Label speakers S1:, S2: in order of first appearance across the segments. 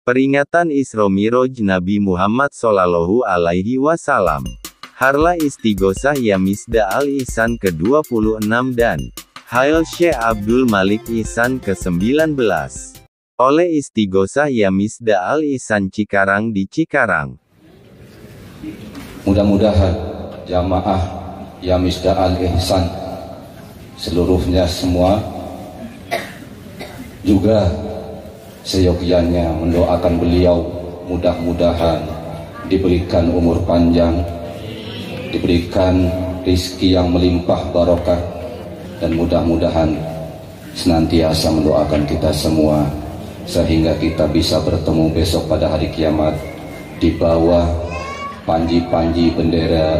S1: Peringatan Isra Miraj Nabi Muhammad Shallallahu Alaihi Wasallam. Harlah Istighosah Ya Misda Al-Ihsan ke-26 dan Hail Syekh Abdul Malik Ihsan ke-19. Oleh Istighosah Ya Misda Al-Ihsan Cikarang di Cikarang.
S2: Mudah-mudahan jamaah Ya Misda Al-Ihsan seluruhnya semua juga seyogianya mendoakan beliau mudah-mudahan diberikan umur panjang, diberikan rizki yang melimpah barokah, dan mudah-mudahan senantiasa mendoakan kita semua sehingga kita bisa bertemu besok pada hari kiamat di bawah panji-panji bendera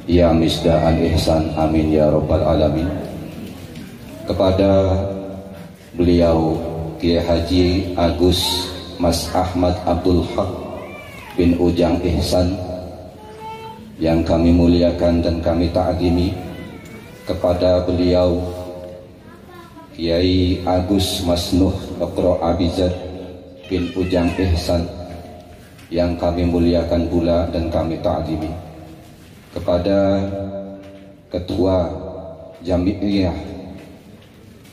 S2: Ya Misda Al-Ihsan. Amin ya rabbal alamin. Kepada beliau Kiai Haji Agus Mas Ahmad Abdul Haq bin Ujang Ihsan yang kami muliakan dan kami ta'zimi, kepada beliau Kiai Agus Mas Nuh Dr. Abizar bin Ujang Ihsan yang kami muliakan pula dan kami ta'zimi, kepada Ketua Jami'iyah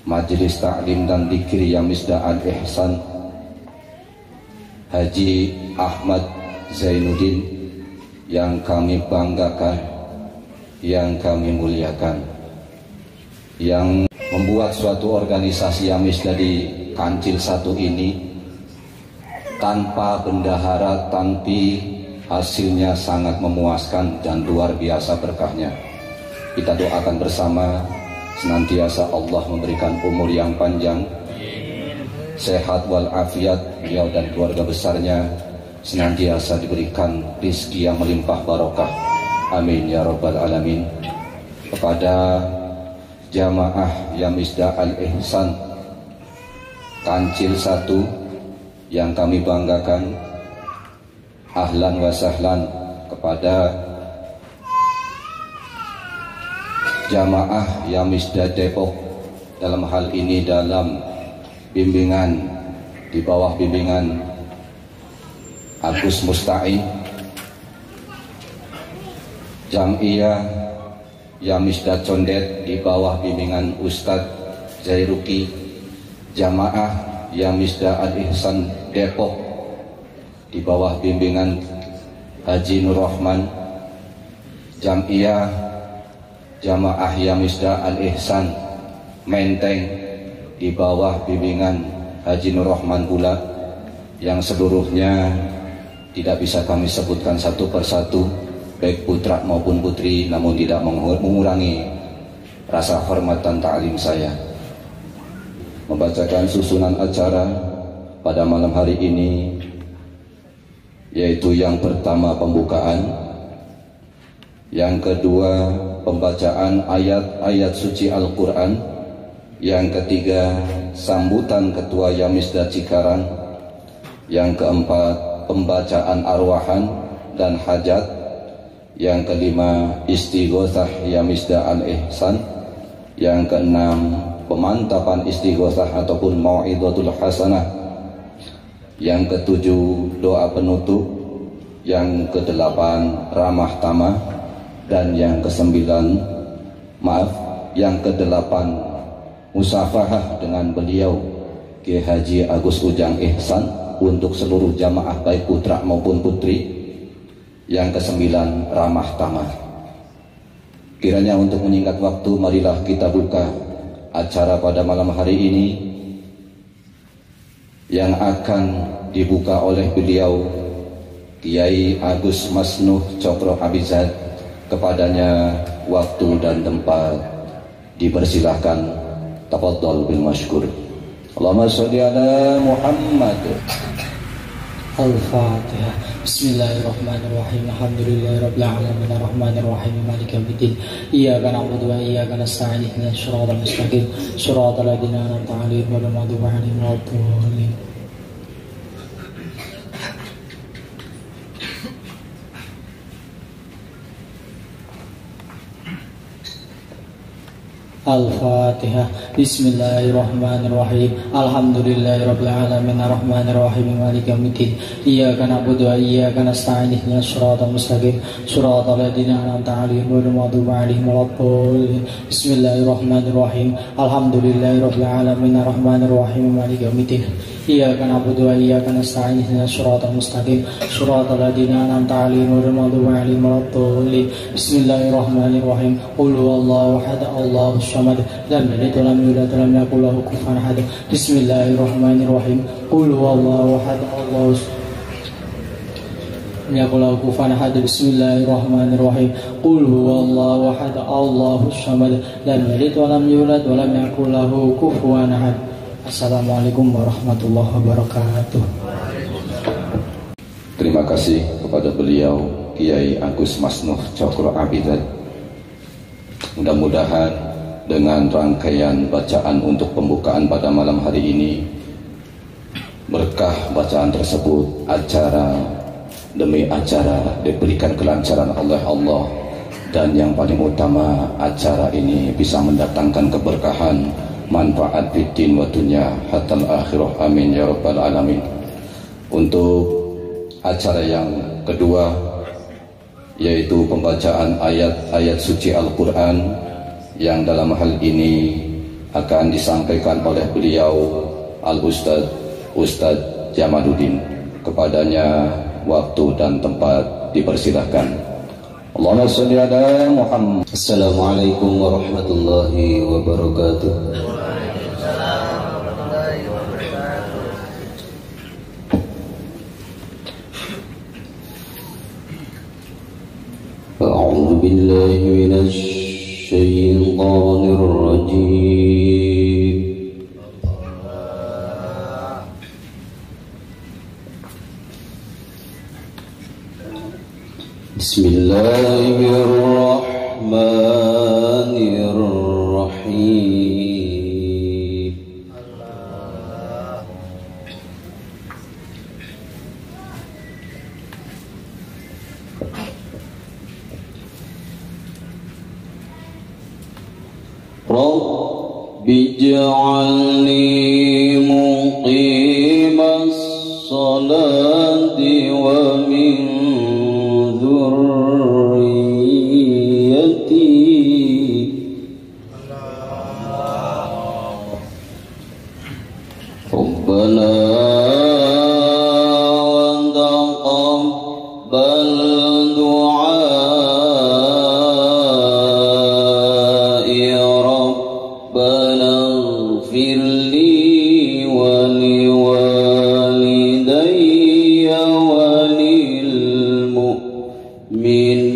S2: Majelis Ta'lim dan Dzikir Ya Misda Al-Ihsan Haji Ahmad Zainuddin yang kami banggakan, yang kami muliakan, yang membuat suatu organisasi Ya Misda di Kancil 1 ini tanpa bendahara, tapi hasilnya sangat memuaskan dan luar biasa berkahnya. Kita doakan bersama senantiasa Allah memberikan umur yang panjang, sehat walafiat, beliau dan keluarga besarnya senantiasa diberikan rizki yang melimpah barokah. Amin ya rabbal alamin. Kepada jamaah Ya Misda Al-Ihsan Kancil 1 yang kami banggakan, ahlan wa sahlan. Kepada jamaah Ya Misda Depok, dalam hal ini dalam bimbingan, di bawah bimbingan Agus Musta'in, Jam'iyah Ya Misda Condet di bawah bimbingan Ustadz Zairuki, jamaah Ya Misda Al-Ihsan Depok di bawah bimbingan Haji Nur Rahman, Jam'iyah Jamaah Ya Misda Al-Ihsan Menteng di bawah bimbingan Haji Nur Rahman pula, yang seluruhnya tidak bisa kami sebutkan satu persatu, baik putra maupun putri, namun tidak mengurangi rasa hormat dan ta'lim saya. Membacakan susunan acara pada malam hari ini, yaitu yang pertama pembukaan, yang kedua pembacaan ayat-ayat suci Al-Quran, yang ketiga sambutan Ketua Ya Misda Cikarang, yang keempat pembacaan arwahan dan hajat, yang kelima Istighosah Ya Misda Al-Ihsan, yang keenam pemantapan istighosah ataupun mau'izatul hasanah, yang ketujuh doa penutup, yang kedelapan ramah tamah, dan yang yang kedelapan musafahah dengan beliau Kiai Haji Agus Ujang Ihsan untuk seluruh jamaah baik putra maupun putri. Yang kesembilan ramah tamah. Kiranya untuk menyingkat waktu, marilah kita buka acara pada malam hari ini yang akan dibuka oleh beliau Kiai Agus Mas Nuh Cokro Abizad. Kepadanya waktu dan tempat dipersilahkan. Tafadhal bil masykur. Allahumma sholli ala Muhammad.
S3: Al-Fatihah. Bismillahirrahmanirrahim. Alhamdulillahirabbil alamin arrahmanir rahim maliki yaumiddin. Iyyaka na'budu wa iyyaka nasta'in. Ihdinas siratal mustaqim. Shiratal ladzina an'amta 'alaihim ghairil maghdubi 'alaihim waladdallin. Al-Fatihah. Bismillahirrahmanirrahim. Alhamdulillahirabbil alamin arrahmanir rahim maliki yaumiddin. Iyyaka na'budu wa iyyaka nasta'in ihdinas siratal mustaqim siratal ladzina an'amta 'alaihim ghairil maghdubi 'alaihim waladdallin. Bismillahirrahmanirrahim. Alhamdulillahirabbil alamin arrahmanir rahim maliki yaumiddin. Iyyaka na'budu wa iyyaka nasta'in ihdinas siratal mustaqim siratal ladzina an'amta 'alaihim ghairil maghdubi 'alaihim waladdallin. Bismillahirrahmanirrahim. Qul huwallahu ahad, Allahus samad, lam yalid wa lam yulad wa lam yakul lahu kufuwan ahad. Bismillahirrahmanirrahim. Qul huwallahu ahad, Allahus lam yakul lahu kufuwan ahad. Bismillahirrahmanirrahim. Qul huwallahu ahad, Allahus samad, lam yalid wa lam yulad wa lam yakul lahu kufuwan ahad. Assalamualaikum warahmatullahi wabarakatuh.
S2: Terima kasih kepada beliau Kiai Agus Masnuh Cokro Abidat. Mudah-mudahan dengan rangkaian bacaan untuk pembukaan pada malam hari ini, berkah bacaan tersebut, acara demi acara diberikan kelancaran oleh Allah, dan yang paling utama acara ini bisa mendatangkan keberkahan, manfaat fiddin wa dunya hatta akhirah, amin ya rabbal alamin. Untuk acara yang kedua, yaitu pembacaan ayat-ayat suci Al-Quran, yang dalam hal ini akan disampaikan oleh beliau Ustadz Jamaluddin. Kepadanya waktu dan tempat dipersilahkan. Allahumma sholli ala Muhammad.
S4: Assalamualaikum warahmatullahi wabarakatuh. A'udzu billahi minasy syaithanir rajim. Bismillahirrahmanirrahim. Rabbi ij'alni muqimas salati wa min Rabbana wa taqabbal du'a ya Rabbana ighfir li wa liwalidayya wa lil mu'minin.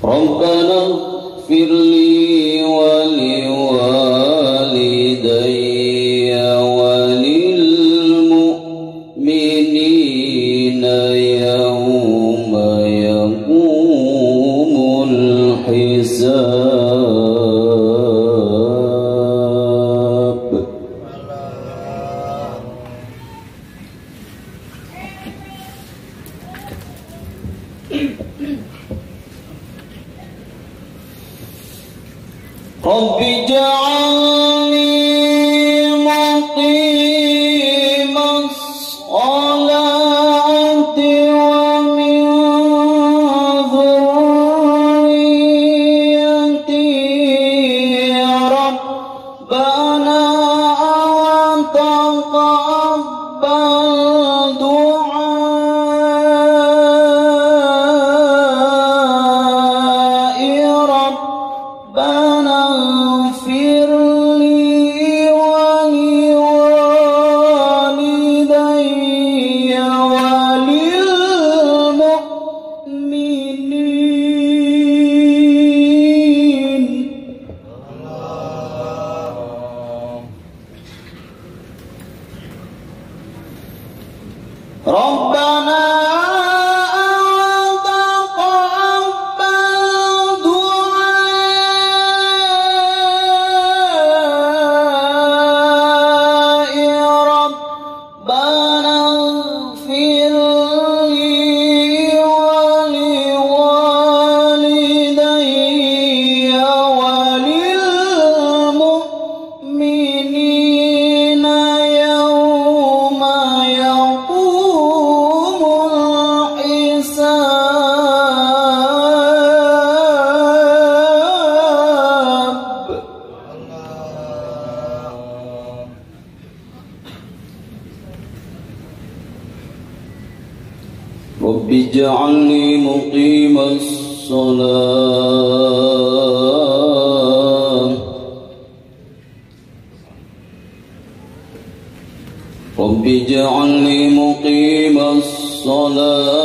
S4: Rabbana ighfir li wa liwalidayya wa lil mu'minina yawma yaqumul hisab. Rabbi ja'alni muqimas salati wa min dhurriyyati Rabbana wa taqabbal du'a ya Rabbana ighfir li اجعلني مقيم الصلاة رب اجعلني مقيم الصلاة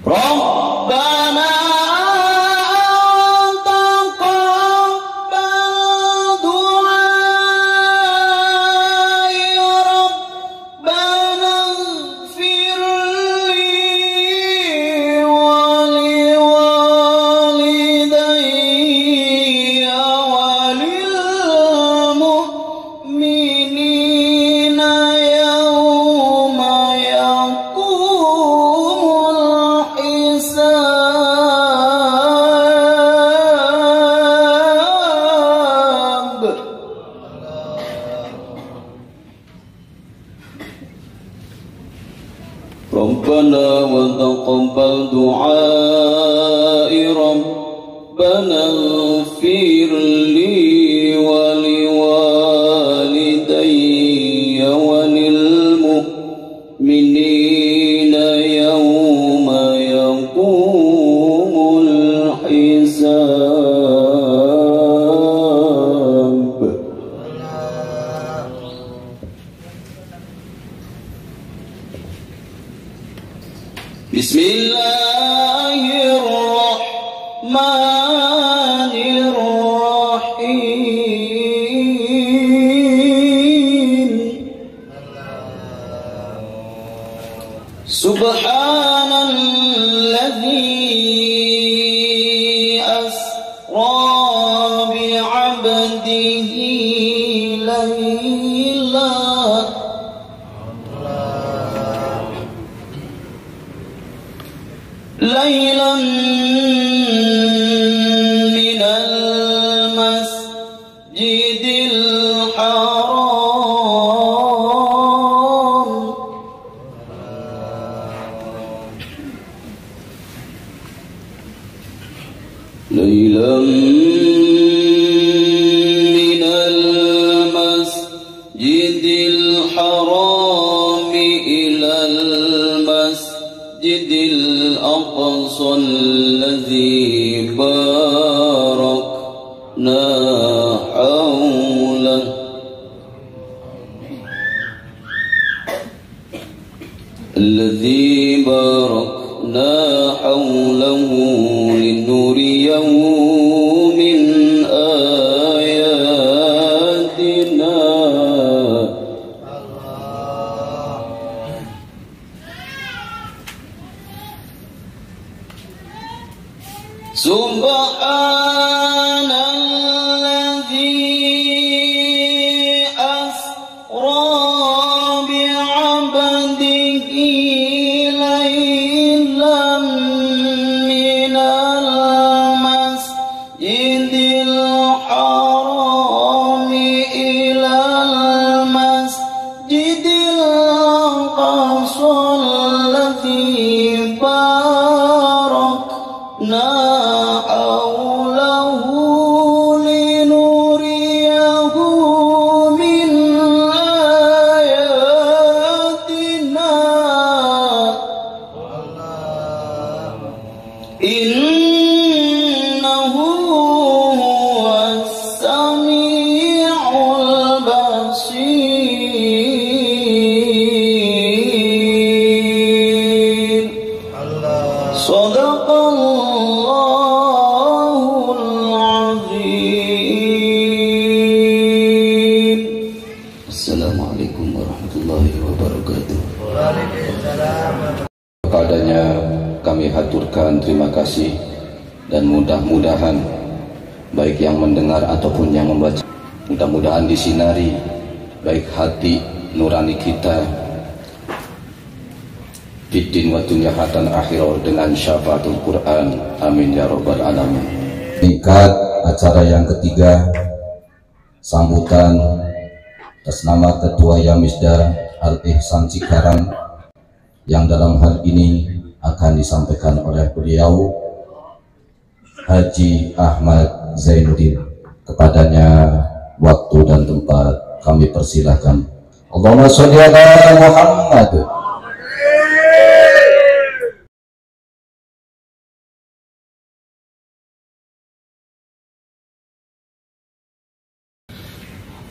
S4: ربنا ربنا وتقبل دعائي ربنا اغفر لي ولوالدي وللمؤمنين يوم يقوم الحساب بسم الله الرحمن الرحيم سبحان الذي أسرى بعبده ليلا من المسجد الحرام ليلا من المسجد الحرام إلى المسجد الأقصى الذي باركنا حوله لنريه من آياتنا سبحان الذي أسرى بعبده ليلا من المسجد الحرام إلى المسجد الأقصى الذي باركنا حوله لنريه من آياتنا إنه هو السميع البصير صدق الله العظيم. Assalamualaikum warahmatullahi wabarakatuh.
S2: Kepadanya kami haturkan terima kasih dan mudah-mudahan baik yang mendengar ataupun yang membaca, mudah-mudahan disinari baik hati nurani kita fiddin wa dunya hatan akhirah dengan syafaatul Quran, amin ya rabbal alamin. Tingkat acara yang ketiga, sambutan atas nama Ketua Yamisda Al-Ihsan Cikarang yang dalam hal ini akan disampaikan oleh beliau Haji Ahmad Zainuddin. Kepadanya waktu dan tempat kami persilahkan. Allahumma sholli ala Muhammad.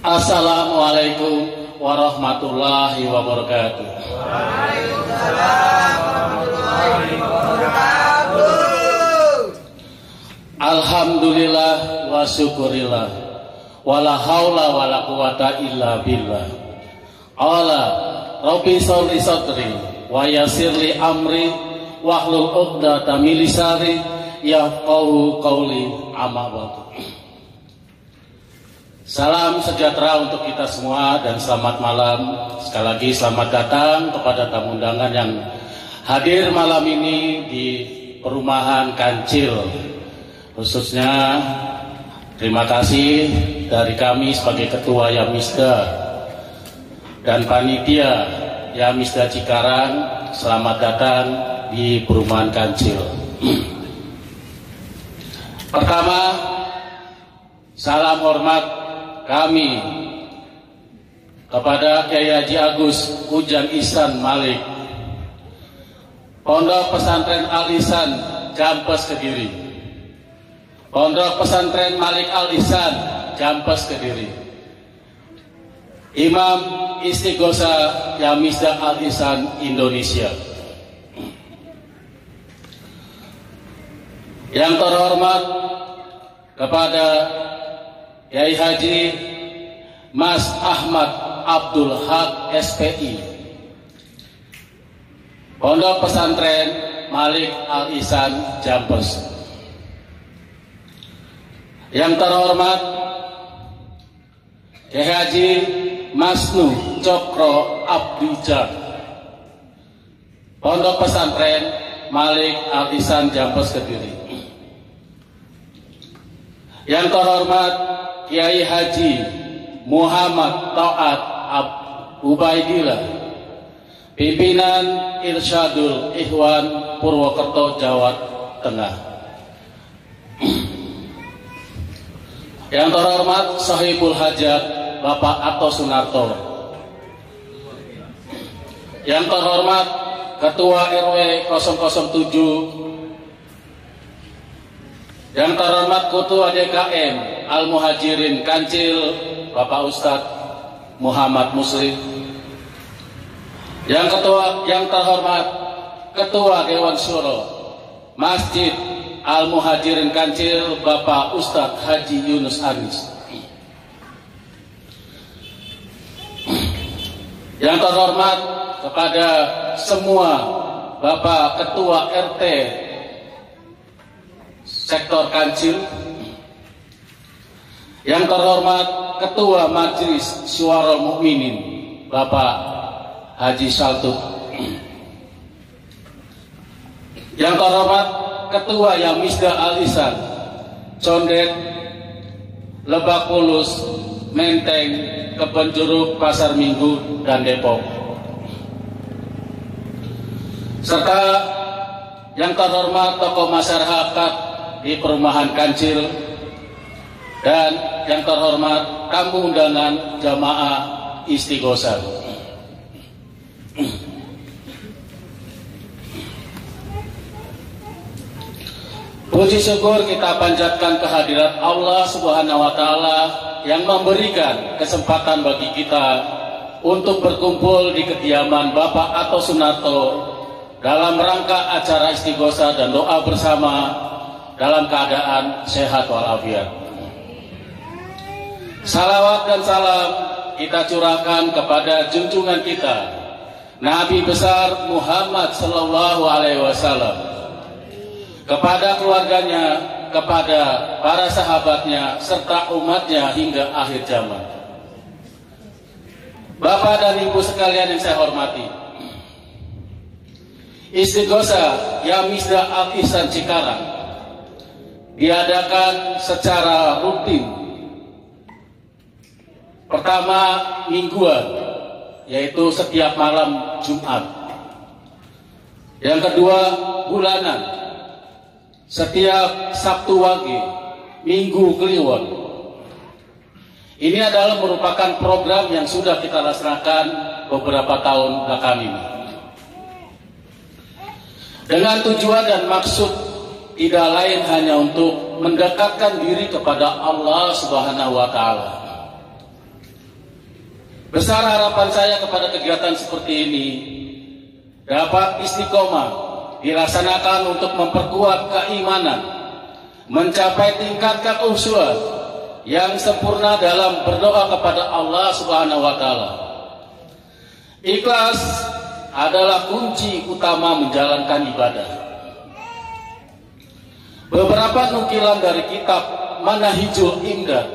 S5: Assalamualaikum warahmatullahi wabarakatuh.
S6: Waalaikumsalam warahmatullahi wabarakatuh.
S5: Alhamdulillah wa syukurillah, wala haula wala quwata illa billah. Ala rabbi sholli sadri wa yassirli amri wahlul 'uqdatam min lisani yafqahu qawli, amma ba'du. Salam sejahtera untuk kita semua dan selamat malam. Sekali lagi selamat datang kepada tamu undangan yang hadir malam ini di perumahan Kancil. Khususnya terima kasih dari kami sebagai Ketua Yamisda dan Panitia Yamisda Cikarang. Selamat datang di perumahan Kancil. Pertama, salam hormat kami kepada Kyai Haji Agus Ujang Ihsan Malik, Pondok Pesantren Al Ihsan Jampes Kediri, Pondok Pesantren Malik Al Ihsan Jampes Kediri, Imam Istighosa Yamisda Al Ihsan Indonesia. Yang terhormat kepada Kyai Haji Mas Ahmad Abdul Haq SPI, Pondok Pesantren Malik Al Ihsan Jampes. Yang terhormat Kyai Haji Masnu Cokro Abdijak, Pondok Pesantren Malik Al Ihsan Jampes Kediri. Yang terhormat Kyai Haji Muhammad Taat Ubaidillah, Pimpinan Irsyadul Ikhwan Purwokerto, Jawa Tengah. Yang terhormat Sahibul Hajat Bapak Ato Sunarto. Yang terhormat Ketua RW 007. Yang terhormat Ketua DKM Al-Muhajirin Kancil Bapak Ustadz Muhammad Muslim. Yang terhormat Ketua Dewan Syuro Masjid Al-Muhajirin Kancil Bapak Ustadz Haji Yunus Anis. Yang terhormat kepada semua Bapak Ketua RT Sektor Kancil. Yang terhormat Ketua Majelis Syuarul Mukminin Bapak Haji Saltuk. Yang terhormat Ketua Yamisda Al Ihsan Condet, Lebak Bulus, Menteng, Kebonjeruk, Pasar Minggu, dan Depok. Serta yang terhormat tokoh masyarakat di perumahan Kancil, dan yang terhormat tamu undangan jamaah Istighosa. Puji syukur kita panjatkan kehadirat Allah Subhanahu wa Ta'ala yang memberikan kesempatan bagi kita untuk berkumpul di kediaman Bapak Ato Sunarto dalam rangka acara Istighosa dan doa bersama dalam keadaan sehat walafiat. Salawat dan salam kita curahkan kepada junjungan kita Nabi besar Muhammad Sallallahu Alaihi Wasallam, kepada keluarganya, kepada para sahabatnya, serta umatnya hingga akhir zaman. Bapak dan Ibu sekalian yang saya hormati, Istighosa Yamisda Al Ihsan Cikarang diadakan secara rutin. Pertama, mingguan, yaitu setiap malam Jumat. Yang kedua, bulanan, setiap Sabtu Wage, Minggu Kliwon. Ini adalah merupakan program yang sudah kita laksanakan beberapa tahun belakangan ini. Dengan tujuan dan maksud tidak lain hanya untuk mendekatkan diri kepada Allah Subhanahu wa Ta'ala. Besar harapan saya kepada kegiatan seperti ini dapat istiqomah dilaksanakan untuk memperkuat keimanan, mencapai tingkat kekhusyuan yang sempurna dalam berdoa kepada Allah Subhanahu wa Ta'ala. Ikhlas adalah kunci utama menjalankan ibadah. Beberapa nukilan dari kitab Manahijul Imdad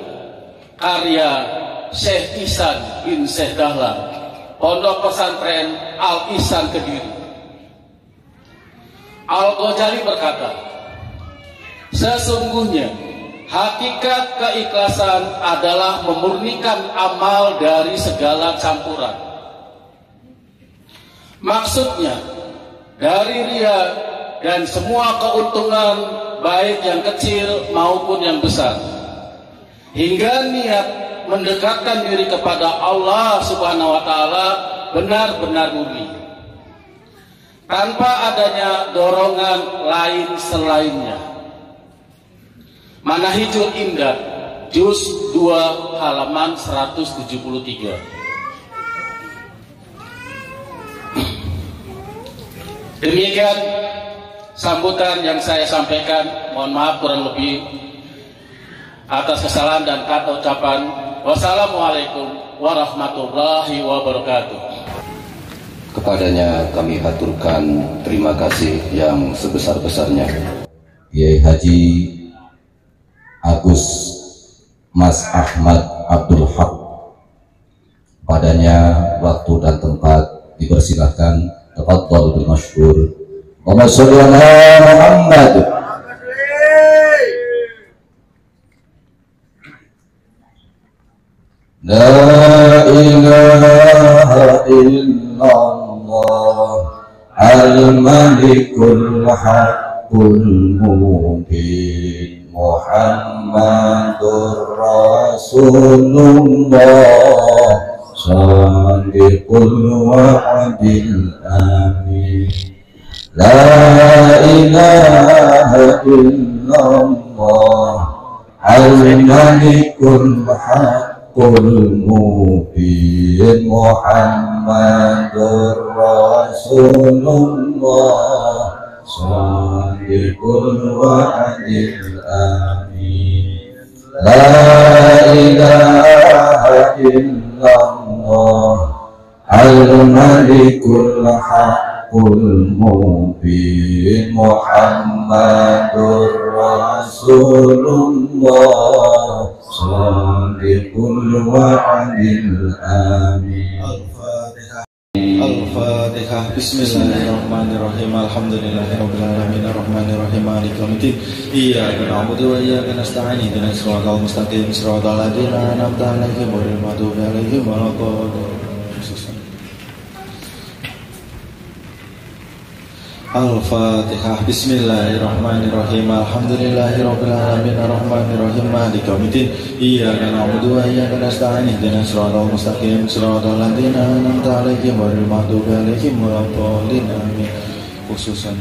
S5: karya Syekh Ihsan bin Syekh Dahlan, Pondok Pesantren Al Ihsan Kediri. Al-Ghazali berkata, sesungguhnya hakikat keikhlasan adalah memurnikan amal dari segala campuran. Maksudnya, dari riya dan semua keuntungan baik yang kecil maupun yang besar, hingga niat mendekatkan diri kepada Allah Subhanahu wa Ta'ala benar-benar murni, tanpa adanya dorongan lain selainnya. Manahijul Imdad, juz 2 halaman 173. Demikian sambutan yang saya sampaikan. Mohon maaf kurang lebih atas kesalahan dan kata ucapan. Wassalamualaikum warahmatullahi wabarakatuh.
S2: Kepadanya kami haturkan terima kasih yang sebesar-besarnya. Kiai Haji Agus Mas Ahmad Abdul Haq, padanya waktu dan tempat dipersilahkan. Tafadhal bil masyhur. Allahumma sholli ala Muhammad. La ilaha illallah al-malikul haqqul mubin Muhammadur Rasulullah Sadiqul wa'adil amin. La ilaha illallah al-malikul haqqul mubin Muhammadur Rasulullah Sadiqul wa'adil amin. La ilaha illallah al-malikul haqqul mubin Muhammadur Rasulullah Sadiqul wa'adil amin.
S6: Al-Fatihah. Bismillahirrahmanirrahim. Alhamdulillahirabbil alamin arrahmanirrahim maliki yaumiddin. Iyyaka na'budu wa iyyaka nasta'in. Ihdinas siratal mustaqim. Siratal ladzina an'amta 'alaihim ghairil maghdubi 'alaihim waladdallin. Al-Fatihah. Bismillahirrahmanirrahim. Alhamdulillahirabbil alamin arrahmanirrahim maliki yaumiddin. Iyyaka na'budu wa iyyaka nasta'in. Ihdinas siratal mustaqim. Siratal ladzina an'amta 'alaihim ghairil maghdubi 'alaihim waladdallin. Amin. Khususan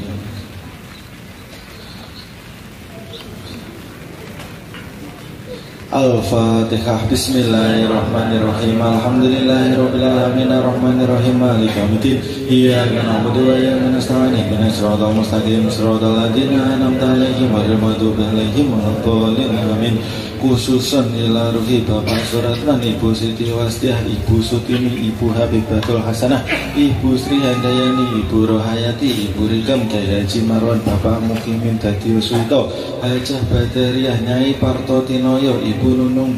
S6: Al-Fatihah. Bismillahirrahmanirrahim. Alhamdulillahirabbil alamin arrahmanirrahim maliki yaumiddin. Iyyaka na'budu wa iyyaka nasta'in. Ihdinas siratal mustaqim. Siratal ladzina an'amta 'alaihim ghairil maghdubi 'alaihim waladdallin. Amin. Khususan ila ruhi Bapak Suratman, Ibu Siti Wastiah, Ibu Sutini, Ibu Habibatul Hasanah, Ibu Sri Handayani, Ibu Rohayati, Ibu Rikam, Kiai Haji Marwan, Bapak Mukimin Dadi Usulto, Hajah Badariah, Nyai Partotinoyo, Ibu Nunung,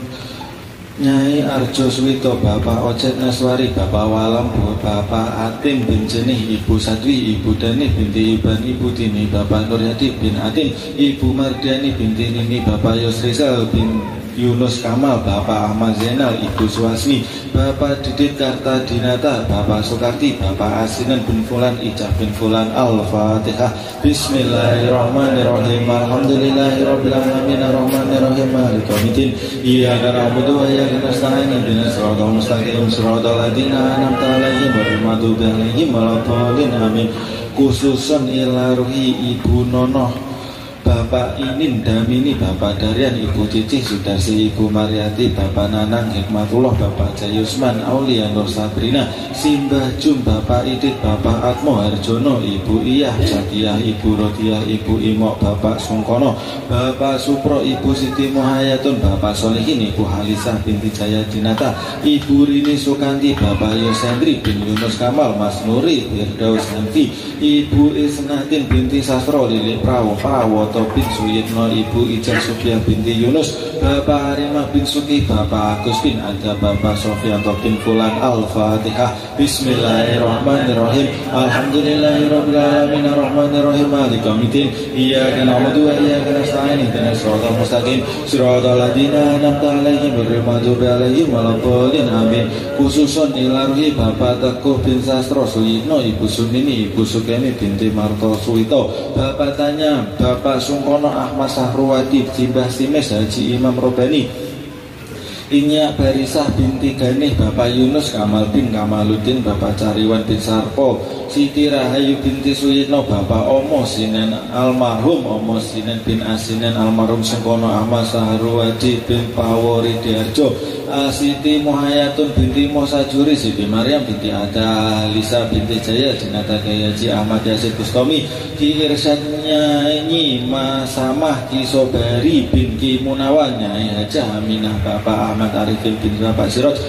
S6: Nyai Arjo Swito, Bapak Ocet Naswari, Bapak Walam, Bapak Atim bin Jenih, Ibu Sadwi, Ibu Dani binti Iban, Ibu Tini, Bapak Nuryadi bin Atim, Ibu Mardiani binti Nini, Bapak Yusrizal bin Yunus Kamal, Bapak Ahmad Zainal, Ibu Suwasmi, Bapak Didit Kartadinata, Bapak Soekarti, Bapak Asinan bin Fulan, Icah bin Fulan. Al-Fatihah. Bismillahirrahmanirrahim. Alhamdulillahirabbil alamin arrahmanirrahim maliki yaumiddin. Iyyaka na'budu wa iyyaka nasta'in. Ihdinas siratal mustaqim siratal ladzina an'amta 'alaihim ghairil maghdubi 'alaihim waladdallin. Amin. Khususun ila ruhi Ibu Nonoh, Bapak Inin Damini, Bapak Darian, Ibu Cicih Sudarsi, Ibu Mariati, Bapak Nanang Hikmatullah, Bapak Jayusman Aulia Nur Sabrina, Simbah Jum, Bapak Idit, Bapak Atmo Harjono, Ibu Iyah Jatiyah, Ibu Rodiah, Ibu Imok, Bapak Sungkono, Bapak Supro, Ibu Siti Muhayatun, Bapak Solihin, Ibu Halisah binti Jaya Dinata, Ibu Rini Sukanti, Bapak Yosendri bin Yunus Kamal, Mas Nuri Firdaus Hanfi, Ibu Isnatin binti Sastro, Lili Prawoto bin Suyitno, Ibu Ijah Sufia binti Yunus, Bapak Harimah bin Suki, Bapak Agus bin Ada, Bapak Sofianto bin Fulan. Al-Fatihah. Bismillahirrahmanirrahim. Alhamdulillahirabbil alamin arrahmanirrahim maliki yaumiddin. Iyyaka na'budu wa iyyaka nasta'in. Ihdinas siratal mustaqim siratal ladzina an'amta 'alaihim ghairil maghdubi 'alaihim waladdallin. Amin. Khususun ila ruhi Bapak Teguh bin Sastro Suyitno, Ibu Sumini, Ibu Sukemi binti Marto Suwito, Bapak Tanya, Bapak Sungkono Ahmad Sahruwadi, Simbah Simes Haji Imam Robani, Inya Barisah binti Ganih, Bapak Yunus Kamal bin Kamaluddin, Bapak Cariwan bin Sarpo, Siti Rahayu binti Suyitno, Bapak Omo Sinen almarhum Omo Sinen bin Asinen almarhum Sungkono Ahmad Sahruwadi bin Pawori Diarjo, Siti Muhayatun binti Mosajuri, Siti Maryam binti Ada, Lisa binti Jaya Dinata Gayaji Ahmad Yasid Bustomi, Ki Irsyad Nyanyi Masamah, Ki Sobari bin Ki Munawan, Nyai Hajah Aminah, Bapak Ahmad Arifin bin Bapak Siroj,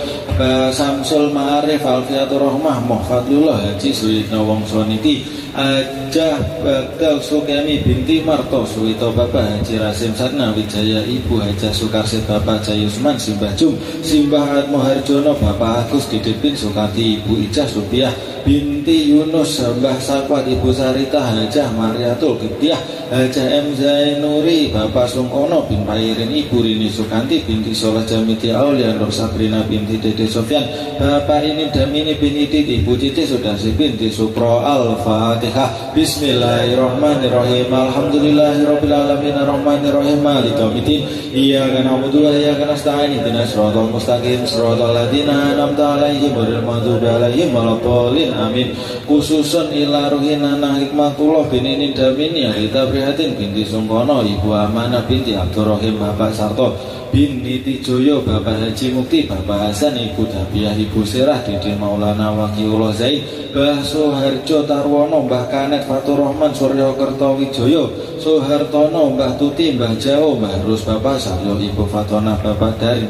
S6: Samsul Ma'arif Alfiatur Rahmah, Muhfadlullah Haji Suyitno Wongsoniti, Ajah Bagdal Sukemi binti Marto Suwito, Bapak Haji Rasim Satna Wijaya, Ibu Hajah Sukarsit, Bapak Jayusman Simbah Jum, Simbah Atmo Harjono, Bapak Agus Didit bin Sukarti, Ibu Ijah Supiah binti Yunus, Mbah Sakwat, Ibu Sarita Hajah Mariatul Kiptiah, Hajah M. Zainuri, Bapak Sungkono bin Pairin, Ibu Rini Sukanti binti Soleh Jamiti Aulia Nur Sabrina binti Dede Sofyan, Bapak Inin Damini bin Idit, Ibu Citi Sudarsi binti Supro. Al-Fatihah. Bismillahirrahmanirrahim. Alhamdulillahirabbil alamin arrahmanirrahim maliki yaumiddin. Iyyaka na'budu wa iyyaka nasta'in. Ihdinas siratal mustaqim siratal ladzina an'amta 'alaihim ghairil maghdubi 'alaihim waladdallin. Amin. Khususun ila ruhi Nanang Hikmatullah bin Inin Damini, Rita Prihatin binti Sungkono, Ibu Amanah binti Abdurrahim, Bapak Sarto bin Nitijoyo, Bapak Haji Mukti, Bapak Hasan, Ibu Dabiah, Ibu Sirah, Dede Maulana Wakiullah Zaid, Mbah Soharjo Tarwono, Mbah Kanet Fatur Rahman Suryo Kertowijoyo, Sohartono, Mbah Tuti, Mbah Jawa, Mbah Rus, Bapak Saryo, Ibu Fatona, Bapak Darin,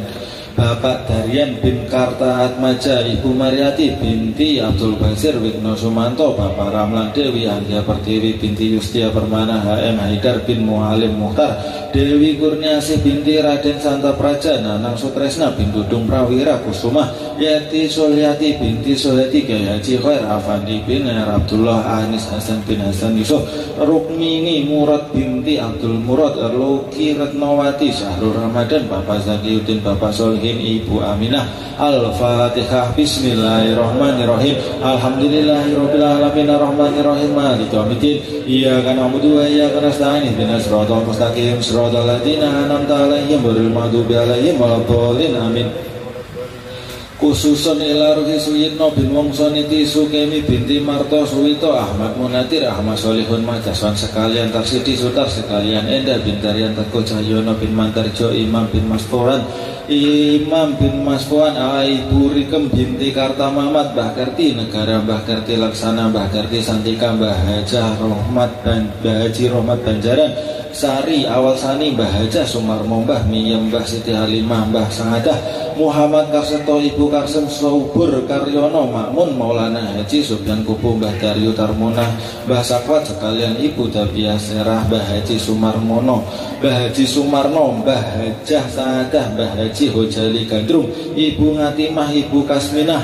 S6: Bapak Darian bin Karta Atmaja, Ibu Mariati binti Abdul Basir Wigno Sumanto, Bapak Ramlan Dewi Andia Pertiwi binti Yustia Permana, HM Haidar bin Muhalim Muhtar, Dewi Kurniasih binti Raden Santa Praja, Nanang Sutresna bin Dudung Prawira Kusumah, Yati Sulyati binti Suhati, Kiai Haji Khair Afandi bin Abdullah, Anis Hasan bin Hasan Yusuf, Rukmini Murad binti Abdul Murad, Luki Retnowati, Syahrul Ramadan, Bapak Zakiyuddin, Bapak Solihin, Ibu Aminah. Al-Fatihah. Bismillahirrahmanirrahim. Alhamdulillahirabbil alamin arrahmanirrahim maliki yaumiddin. Iyyaka na'budu wa iyyaka nasta'in. Ihdinas siratal mustaqim siratal ladzina an'amta 'alaihim ghairil maghdubi 'alaihim waladdallin. Amin. Khususun ila ruhi Suyitno bin Wongsoniti, Sukemi binti Marto Suwito, Ahmad Munatir, Ahmad Solihun Majasan sekalian, Tarsidi Sutar sekalian, Endah bin Tarian Teguh Cahyono bin Mantarjo, Imam bin Masfuran, Imam bin Masfuan, Ibu Rikem binti Karta Mamat, Mbah Karti Negara, Mbah Karti Laksana, Mbah Karti Santika, Mbah Hajah Rahmat dan Mbah Haji Rahmat Banjaran, Sari Awal Sani, Mbah Hajah Sumarmo, Mbah Miyem, Mbah Siti Halimah, Mbah Sangadah, Muhammad Karseto, Ibu Karsem Subur Karyono, Makmun Maulana Haji Subyan Kupu, Mbah Daryu Tarmunah, Mbah Sakwat sekalian, Ibu Dabiah Serah, Mbah Haji Sumarmono, Mbah Haji Sumarno, Mbah Hajah Saadah, Mbah Haji Hojali Gandrung, Ibu Ngatimah, Ibu Kasminah,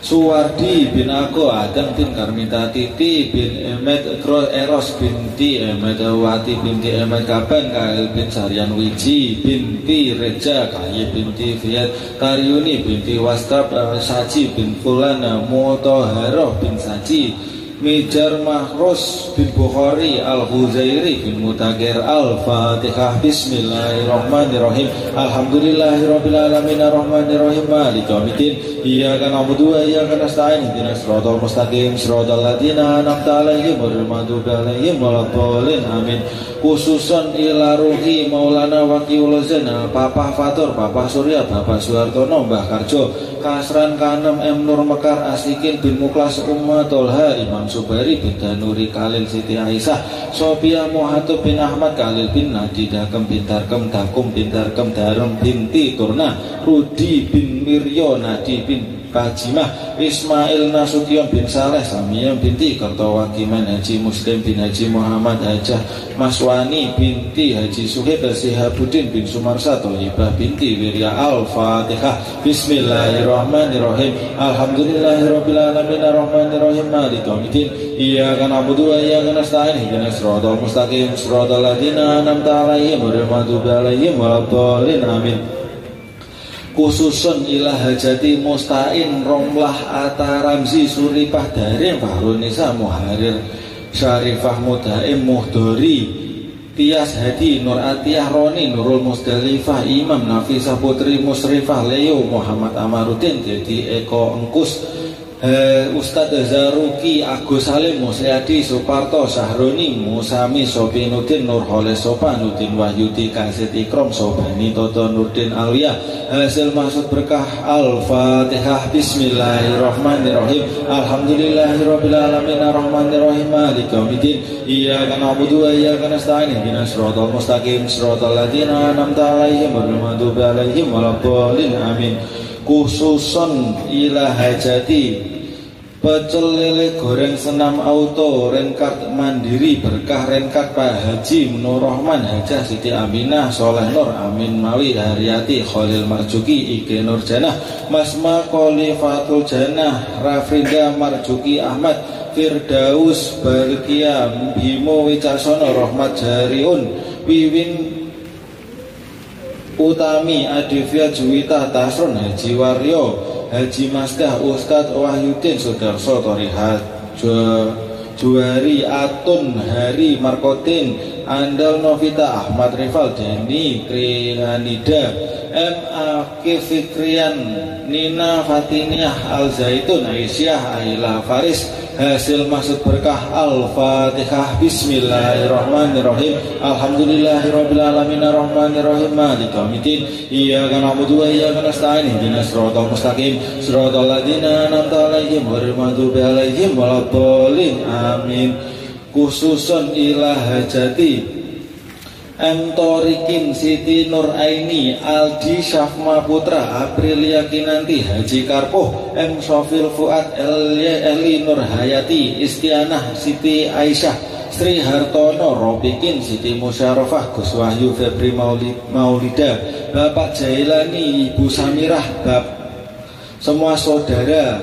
S6: Suwardi bin Ako, Adam bin Karmita Titi bin Emet Eros binti Emet Wati binti Emet Kaban, Kail bin Sarian Wiji binti Reja, Kayi binti Fiyat Karyuni binti Wastab, Saji bin Fulana, Mutoharoh bin Saji, Mijar Mahrus bin Bukhari, Al-Huzairi bin Mutakir. Al-Fatihah. Bismillahirrahmanirrahim. Alhamdulillahirrabbilalamin arrahmanirrahim maliki yaumiddin. Iyyaka na'budu wa iyyaka nasta'in. Ihdinas siratal mustaqim siratal ladzina an'amta 'alaihim ghairil maghdubi 'alaihim waladdallin. Amin. Khususon ila ruhi Maulana Waqiul Zainal, Papa Fatur, Papa Surya, Bapak Suhartono, Mbah Karjo, Kasran Kanem M Nur Mekar, Asikin bin Muklas, Umma Tolha, Imam Subari bin Danuri, Khalil Siti Aisyah, Sofia Muhatub bin Ahmad, Khalil bin Nadi, Dakem bin Tarkem, Dakum bin Tarkem, Darem binti Turna, Rudi bin Miryo, Nadi bin Pajimah, Ismail Nasution bin Saleh, Samiyah binti Kertawakiman, Haji Muslim bin Haji Muhammad, Hajah Maswani binti Haji Suhid, Sihabuddin bin Sumarsa, Thayyibah binti Wirya. Al-Fatihah. Bismillahirrahmanirrahim. Alhamdulillahirrabbilalamin arrahmanirrahim maliki yaumiddin. Iyyaka na'budu wa iyyaka nasta'in. Ihdinas siratal mustaqim siratal ladzina an'amta 'alaihim ghairil maghdubi 'alaihim waladdallin. Amin. Khususun ila hajati Mustain Romlah Ata Ramzi Suripah Darin Fahrunisa Muharir Syarifah Mudaim Muhdori Tias Hadi Nur Atiyah Roni Nurul Musdalifah Imam Nafisah Putri Musrifah Leo Muhammad Amaruddin Jadi Eko Engkus Ustadz Zaruki Agus Salim Musyadi Suparto Sahroni Musami Sopinuddin Nurholes Sopanuddin Wahyudi Kasit Ikrom Sobani Toto Nurdin Alia. Hasil maksud berkah. Al-Fatihah. Bismillahirrahmanirrahim. Alhamdulillahirrabbilalamin arrahmanirrahim maliki yaumiddin. Iyyaka na'budu wa iyyaka nasta'in. Ihdinas siratal mustaqim siratal ladzina an'amta 'alaihim ghairil maghdubi 'alaihim waladdallin. Amin. Khususon ila hajati pecel lele goreng senam auto Renkat Mandiri berkah Renkat Pak Haji Nur Rahman, Hajah Siti Aminah, Soleh Nur, Amin Mawi, Haryati, Khalil Marjuki, Ike Nur Janah, Masma Khalifatul Janah, Rafrinda Marjuki Ahmad, Firdaus Balkia, Bimo Wicaksono, Rahmat Jariun, Wiwin Utami, Adivya Juwita Tasron, Haji Waryo, Haji Masdah, Ustadz Wahyudin Sudarso, Torihat Juari Atun, Hari Markotin, Andal Novita, Ahmad Rifal, Deni Krianida, M. Akif Fikrian, Nina Fatiniyah, Al Zaitun, Aisyah, Aila Faris. Hasil maksud berkah. Al-Fatihah. Bismillahirrahmanirrahim. Alhamdulillahirrabbilalamin arrahmanirrahim maliki yaumiddin. Iyyaka na'budu wa iyyaka nasta'in. Ihdinas siratal mustaqim siratal ladzina an'amta 'alaihim ghairil maghdubi 'alaihim waladdallin. Amin. Khususun ila hajati M. Torikin Siti Nur Aini, Aldi Syafma Putra, Aprilia Kinanti, Haji Karpoh, M. Sofil Fuad, Eli Nur Hayati, Istianah Siti Aisyah, Sri Hartono, Robikin Siti Musyarafah, Gus Wahyu Febri Maulida, Bapak Jailani, Ibu Samirah, semua saudara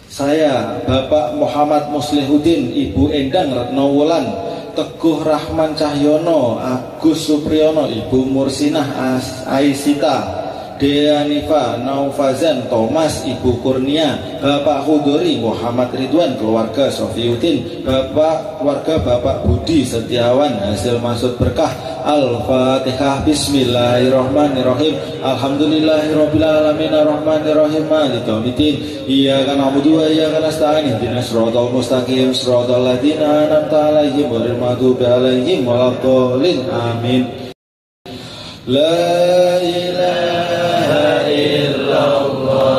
S6: saya, Bapak Muhammad Muslihuddin, Ibu Endang Retnowulan, Teguh Rahman Cahyono, Agus Supriyono, Ibu Mursinah Aisita, Deanifa Naufazan Thomas, Ibu Kurnia, Bapak Hudori Muhammad Ridwan, keluarga Sofiuddin, keluarga Bapak Budi Setiawan. Hasil maksud berkah. Al-Fatihah. Bismillahirrahmanirrahim. Alhamdulillahirrabbilalamin arrahmanirrahim maliki yaumiddin. Iyyaka na'budu wa iyyaka nasta'in. Ihdinas siratal mustaqim siratal ladzina an'amta 'alaihim ghairil maghdubi 'alaihim waladdallin. Amin. La ilaha illallah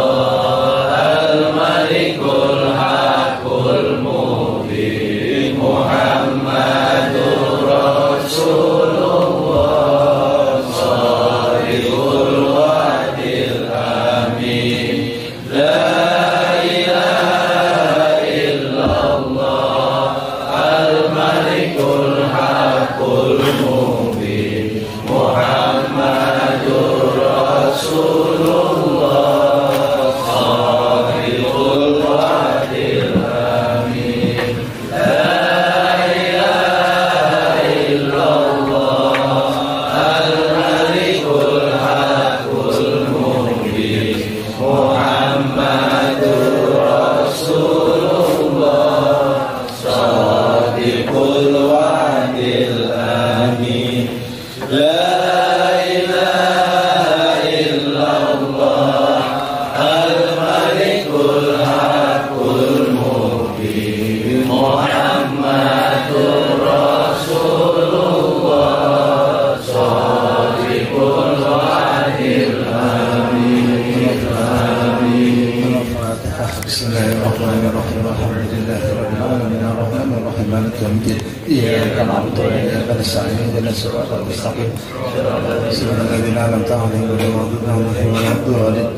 S6: al-malikul haqqul mubin Muhammadur Rasulullah shari'ul wadil amin. La ilaha illallah al-malikul haqqul mubin Muhammadur Rasulullah alhamdulillahi rabbil alamin arrahmanir rahim maliki yaumiddin iyyaka na'budu wa iyyaka nasta'in ihdinas siratal mustaqim siratal ladzina an'amta 'alaihim ghairil maghdubi 'alaihim waladdallin.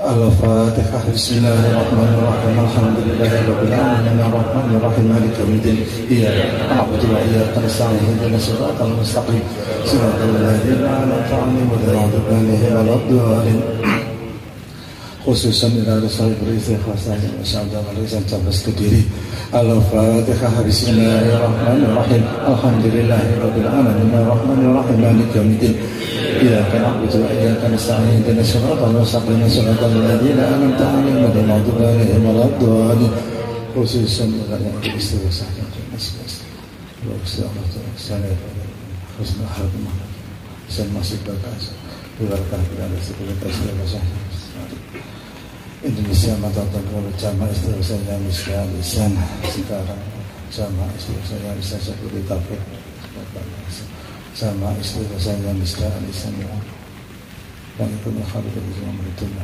S6: Al-Fatihah. Bismillahirrahmanirrahim. Alhamdulillahirabbil alamin arrahmanir rahim maliki yaumiddin iyyaka na'budu wa iyyaka nasta'in ihdinas siratal mustaqim siratal ladzina an'amta 'alaihim ghairil maghdubi 'alaihim waladdallin. Khususan ila sahib berisi khasanya masyaallah walisan cabas kediri. Al-Fatihah. Bismillahirrahmanirrahim. Alhamdulillahirabbil alamin arrahmanir rahim maliki yaumiddin iyyaka na'budu wa iyyaka nasta'in ihdinas siratal mustaqim siratal ladzina an'amta 'alaihim ghairil maghdubi 'alaihim waladdallin. Khususan ila yang istighosahnya mas-mas. Husnul khatimah. Masih bakas. Berkah kepada segala keselamatan. Indonesia mata tanggul jamaah istighosahnya misal lisan sekarang jamaah istighosahnya bisa seperti tafsir sama istighosahnya misal lisan dan itu menghargai dengan beritulah.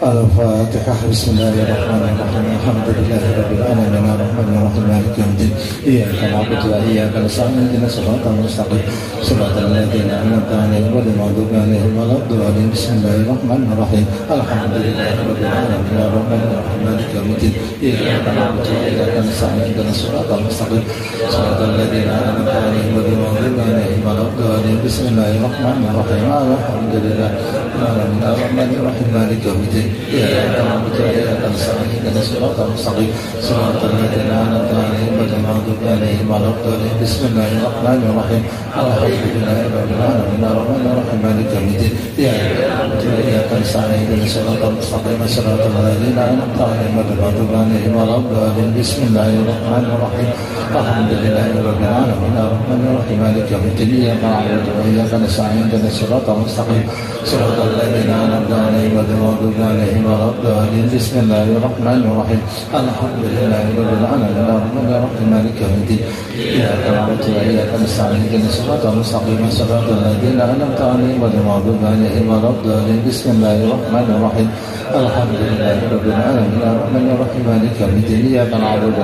S6: Al-Fatihah. Bismillahirrahmanirrahim. Alhamdulillahirabbil alamin arrahmanir rahim maliki yaumiddin iyyaka na'budu wa iyyaka nasta'in ihdinas siratal mustaqim siratal ladzina an'amta 'alaihim ghairil maghdubi 'alaihim waladdallin. Bismillahirrahmanirrahim. Alhamdulillahirabbil alamin arrahmanir rahim maliki yaumiddin iyyaka na'budu wa iyyaka nasta'in ihdinas siratal mustaqim siratal ladzina an'amta 'alaihim ghairil maghdubi 'alaihim waladdallin. Bismillahirrahmanirrahim. Alhamdulillahirabbil alamin arrahmanir rahim maliki yaumiddin iyyaka na'budu wa iyyaka nasta'in ihdinas siratal mustaqim siratal ladzina an'amta 'alaihim ghairil maghdubi 'alaihim waladdallin. Bismillahirrahmanirrahim. Alhamdulillahirabbil alamin arrahmanir rahim maliki yaumiddin iyyaka na'budu wa iyyaka nasta'in ihdinas siratal mustaqim siratal ladzina an'amta 'alaihim ghairil maghdubi 'alaihim waladdallin. Bismillahirrahmanirrahim. Alhamdulillahirabbil alamin arrahmanir rahim maliki yaumiddin iyyaka na'budu wa iyyaka nasta'in ihdinas siratal mustaqim siratal ladzina an'amta 'alaihim ghairil maghdubi 'alaihim waladdallin. Bismillahirrahmanirrahim. Alhamdulillahirabbil alamin arrahmanir rahim maliki yaumiddin iyyaka na'budu wa iyyaka nasta'in ihdinas siratal mustaqim siratal ladzina an'amta 'alaihim ghairil maghdubi 'alaihim waladdallin. Bismillahirrahmanirrahim. Alhamdulillahirabbil alamin arrahmanir rahim maliki yaumiddin iyyaka na'budu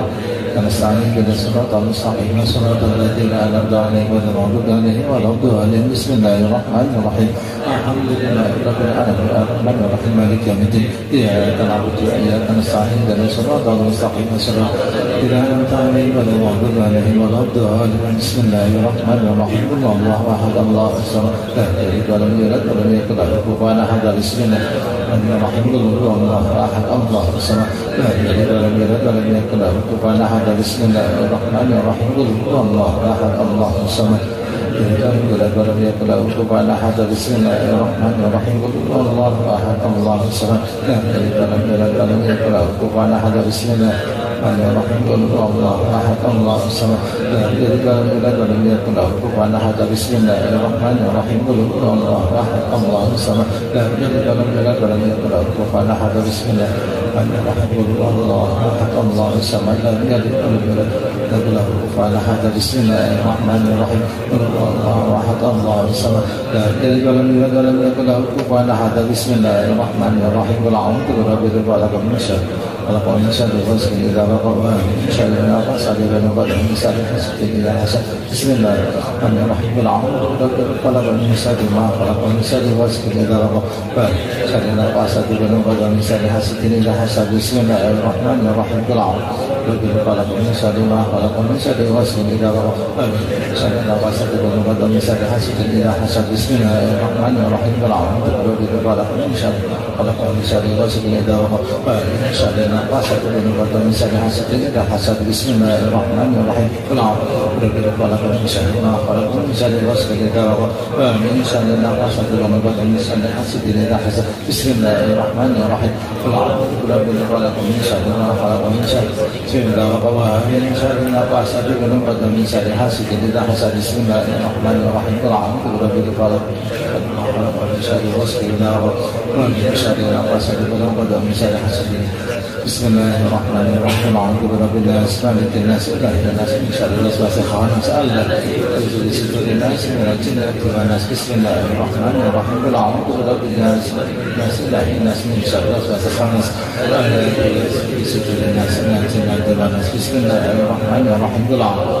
S6: wa nasta'in ihdinas siratal mustaqim siratal ladzina an'amta 'alaihim ghairil maghdubi 'alaihim waladdallin. Bismillahirrahmanirrahim. Alhamdulillahirabbil alamin arrahmanir rahim maliki yaumiddin iyyaka na'budu wa iyyaka nasta'in ihdinas siratal mustaqim siratal ladzina an'amta 'alaihim ghairil maghdubi 'alaihim waladdallin. Bismillahirrahmanirrahim. Allahu ahad Allahu samad lam yalid wa lam yulad wa lam yakul lahu kufuwan ahad. Bismillahirrahmanirrahim. Allahu ahad Allahu samad lam yalid wa lam yulad wa lam yakul lahu kufuwan ahad. Bismillahirrahmanirrahim. Allahu ahad Allahu samad lam yalid wa lam yulad wa lam yakul lahu kufuwan ahad. Bismillahirrahmanirrahim. Allahu ahad Allahu samad lam yalid wa lam yulad wa lam yakul lahu kufuwan ahad. Bismillahirrahmanirrahim. Allahu ahad Allahu samad lam yalid wa lam yulad wa lam yakul lahu kufuwan ahad. Bismillahirrahmanirrahim. Allahu ahad Allahu samad lam yalid wa lam yulad wa lam yakul lahu kufuwan ahad. Bismillahirrahmanirrahim. Allahu ahad Allahu samad lam yalid wa lam yulad wa lam yakul lahu kufuwan ahad. Bismillahirrahmanirrahim. Allahu ahad Allahu samad lam yalid wa lam yulad wa lam yakul lahu kufuwan ahad. Bismillahirrahmanirrahim. Qul a'udzu birabbil falaq min syarri خلق من شر غاسق إذا وقب من شر النفاثات في العقد من شر حاسد إذا حسد. بسم الله الرحمن الرحيم. قل أعوذ بربك الفلق من شر ما خلق من شر غاسق إذا وقب من شر النفاثات في العقد من شر حاسد إذا حسد. بسم الله الرحمن الرحيم. قل أعوذ بربك الفلق من شر ما خلق من شر غاسق إذا وقب من شر النفاثات في العقد من شر حاسد إذا حسد. بسم الله الرحمن الرحيم. قل أعوذ بربك الفلق من شر خلق من شر غاسق إذا وقب من شر النفاثات في العقد من شر حاسد إذا حسد. بسم الله الرحمن الرحيم. قل أعوذ بربك الفلق من شر ما خلق من شر غاسق إذا وقب من شر النفاثات في العقد من شر حاسد إذا حسد. بسم الله الرحمن الرحيم. قل أعوذ بربك الفلق من شر ما خلق من شر إذا وقب من شر النفاثات في العقد من شر حاسد إذا حسد. بسم الله الرحمن الرحيم. قل أعوذ بربك الفلق
S7: Bismillahirrahmanirrahim. Alhamdulillah rabbil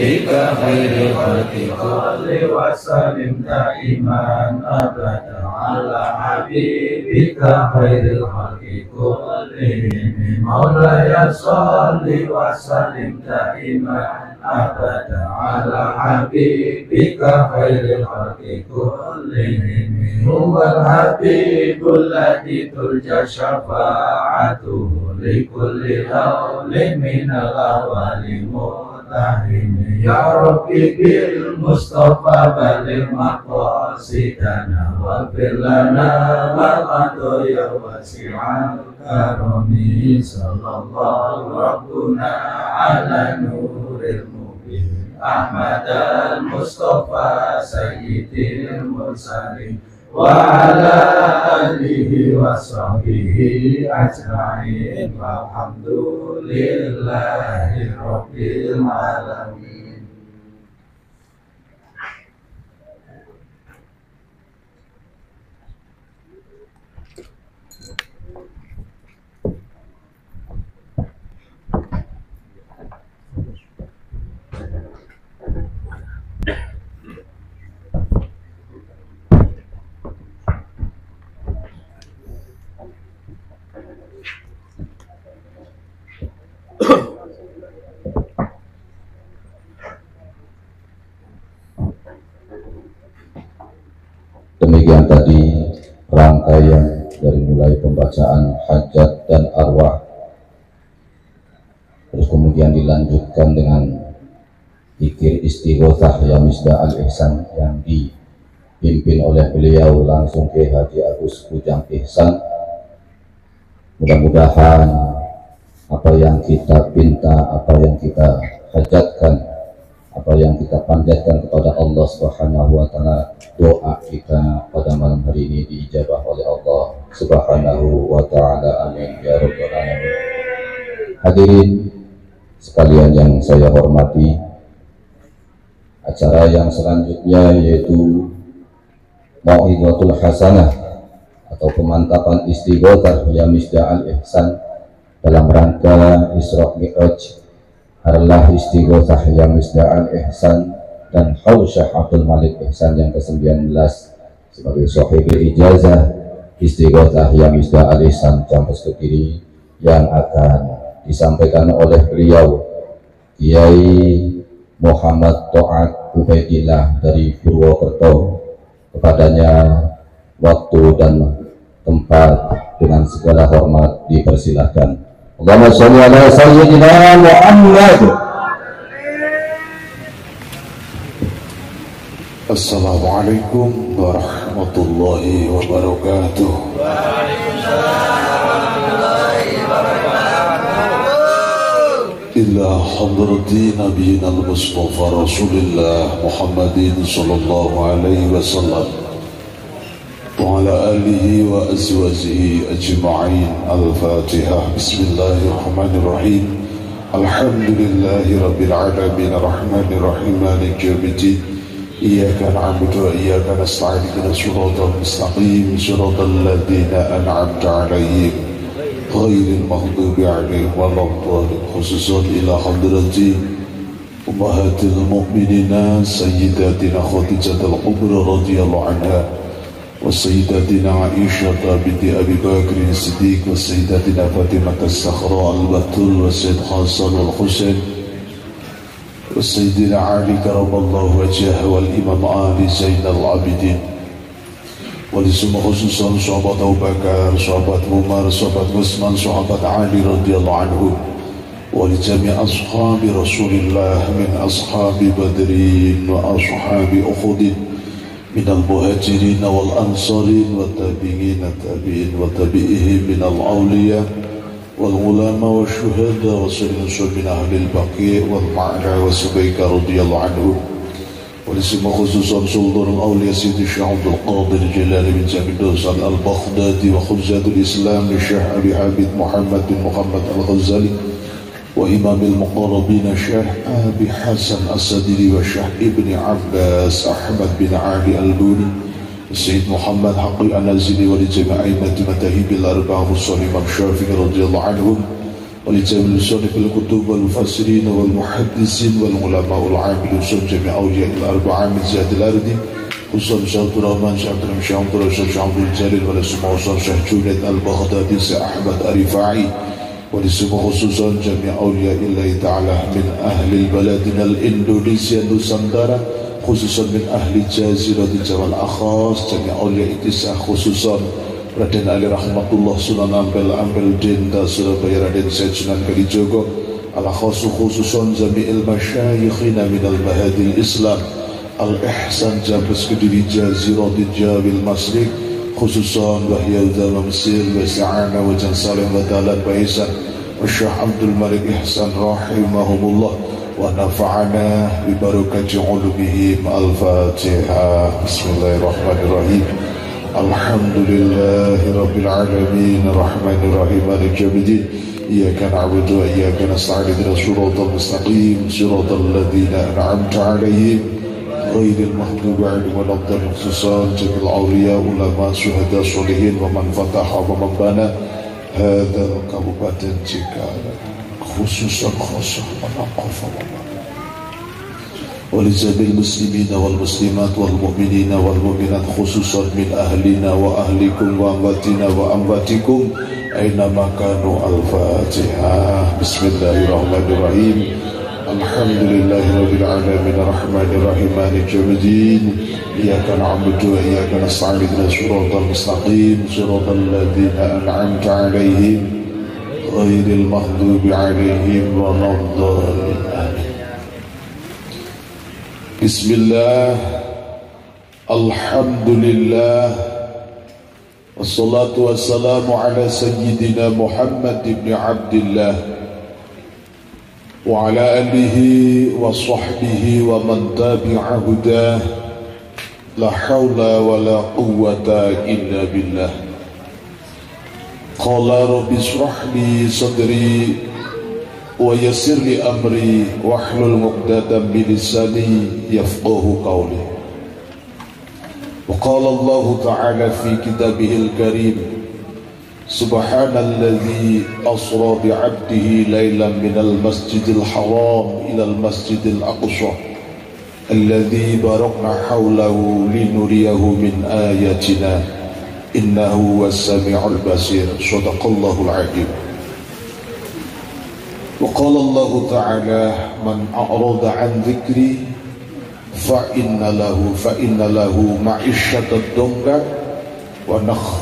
S7: بك خير الخلق كل وسلم دائما أبدا على حبيبك خير الخلق كلهم مولاي صل وسلم دائما أبدا على حبيبك خير الخلق كلهم هو الحبيب الذي ترجى شفاعته لكل هول من الأهوال متهم يا ربي بالمصطفى بلغ مقاصدنا واغفر لنا ما قضى واسع الكرم صلى الله ربنا على نور المبين أحمد المصطفى سيد المرسلين وعلى آله وصحبه أجمعين والحمد لله رب العالمين.
S2: Demikian tadi rangkaian dari mulai pembacaan hajat dan arwah, terus kemudian dilanjutkan dengan zikir istighotsah ya Misda Al-Ihsan yang dipimpin oleh beliau langsung ke Haji Agus Kujang Ihsan. Mudah-mudahan apa yang kita pinta, apa yang kita hajatkan, apa yang kita panjatkan kepada Allah Subhanahu wa taala, doa kita pada malam hari ini diijabah oleh Allah Subhanahu wa taala. Amin ya rabbal alamin. Hadirin sekalian yang saya hormati, acara yang selanjutnya yaitu Mau'izatul Hasanah atau pemantapan istighotsah ya Misda Al-Ihsan dalam rangka Isra Mi'raj Harlah Istighotsah ya Misda Al-Ihsan dan Haul Syekh Abdul Malik Ihsan yang ke-19 sebagai sahibul ijazah Istighotsah ya Misda Al-Ihsan Campus Kediri yang akan disampaikan oleh beliau Kiai Muhammad Ta'at Ubaidillah dari Purwokerto. Kepadanya waktu dan tempat dengan segala hormat dipersilahkan. Allahumma sholli ala sayyidina Muhammad.
S8: Assalamualaikum warahmatullahi wabarakatuh. Ila hadrati nabiyina al-Mustafa Rasulillah Muhammadin sallallahu alaihi wasallam wa ala alihi wa azwajihi ajma'in. Al-Fatihah. Bismillahirrahmanirrahim. Alhamdulillahi rabbil alamin arrahmanir rahim maliki yaumiddin. Iyyaka na'budu wa iyyaka nasta'in ihdinas siratal mustaqim siratal ladzina an'amta 'alaihim ghairil maghdubi 'alaihim waladdallin. Khususan ila hadrati ummahatil mu'minina sayyidatina Khadijatul Kubra radhiyallahu anha wa sayyidatina Aisyah binti Abi Bakr as-Siddiq wa sayyidatina Fatimah as-Sakhra al-Batul wa Sayyid Hasan wal-Husain wa sayyidina Ali karamallahu wajhahu wal Imam Ali Zainal Abidin wa semua khususan sahabat Abu Bakar, sahabat Umar, sahabat Utsman, sahabat Ali radhiyallahu anhum wa li jami' ashabi Rasulillah min ashabi Badrin wa ashabi Uhud min al-muhajirin wal ansarin wa tabi'in tabi'in wa tabi'ihim min al-awliya wal ulama wa syuhada wa sallallahu min ahli al-baqi wal ma'la wa subayka radhiyallahu anhu wa lisma khususan sultan al-awliya Sayyidi Syekh Abdul Qadir Jilani bin Jamil Dosan al-Baghdadi wa khujjatul Islam Syekh Abi Habib Muhammad bin Muhammad al-Ghazali wa imam al-muqarrabin Syekh Abi Hasan as-Sadili wa Syekh Ibni Abbas Ahmad bin Ali al-Buni Sayyid Muhammad Haqqi al-Nazili wa li jami'i matahibil arba'ah Imam Syafi'i radhiyallahu anhum ولجميع صنف الكتب والمفسرين والمحدثين والعلماء العاملين جميع أولياء الأربعة من جهة الأرض خصوصا شيخ عبد الرحمن شيخ عبد الرحمن شيخ عبد الرحمن شيخ عبد الجليل ولسمع شيخ جنيد البغدادي شيخ أحمد الرفاعي ولسمع خصوصا جميع أولياء الله تعالى من أهل البلدنا الإندونيسيا نusantara خصوصا من أهل جزيرة جبل الأخاص جميع أولياء التسع خصوصا Raden Ali Rahmatullah Sunan Ampel Denda Surabaya Raden Syed Sunan Kalijogo ala khususon jami'il masyayikhina minal mahadil Islam al-ihsan Jabes Kediri Jaziratul Jabil Masrik khususon Wahya Udama Mesir wa Sa'ana wa Jan Salih wa Dalan Baisan wa Syekh Abdul Malik Ihsan rahimahumullah wa nafa'ana bi barakati ulumihim. Al-Fatihah. Bismillahirrahmanirrahim. Alhamdulillahi Rabbil Alamin Ar-Rahmanir Rahim Maliki Yawmiddin Iyyaka na'budu wa iyyaka nasta'in ihdinas siratal mustaqim siratal ladzina an'amta 'alaihim ghairil maghdubi 'alaihim waladdallin khususan jamil awliya ulama syuhada sholihin wa man fataha wa man bana hadzal kabupaten Cikarang khususan khosah wa naqafa wa ولجميع المسلمين والمسلمات والمؤمنين والمؤمنات خصوصا من أهلنا وأهلكم وأمواتنا وأمواتكم أينما كانوا. الفاتحة. بسم الله الرحمن الرحيم الحمد لله رب العالمين الرحمن الرحيم مالك يوم الدين إياك نعبد وإياك نستعين اهدنا الصراط المستقيم صراط الذين أنعمت عليهم غير المغضوب عليهم ولا الضالين. آمين. Bismillah, alhamdulillah, wassalatu wassalamu ala sayyidina Muhammad ibn Abdillah wa ala alihi wa sahbihi wa man tabi'a hudah la hawla wa la quwwata illa billah. Qala rabbi shrah li sadri wa yassir li amri wahlul 'uqdatam min lisani yafqahu qawli. Wa qala Allah ta'ala fi kitabihil karim subhanalladzi asra bi 'abdihi laylan minal masjidil haram ilal masjidil aqsa alladzi barakna hawlahu linuriyahu min ayatina innahu was-sami'ul basir. Shadaqallahul 'azim. وقال الله تعالى من أعرض عن ذكري فإن له معيشة ضنكا ونخرج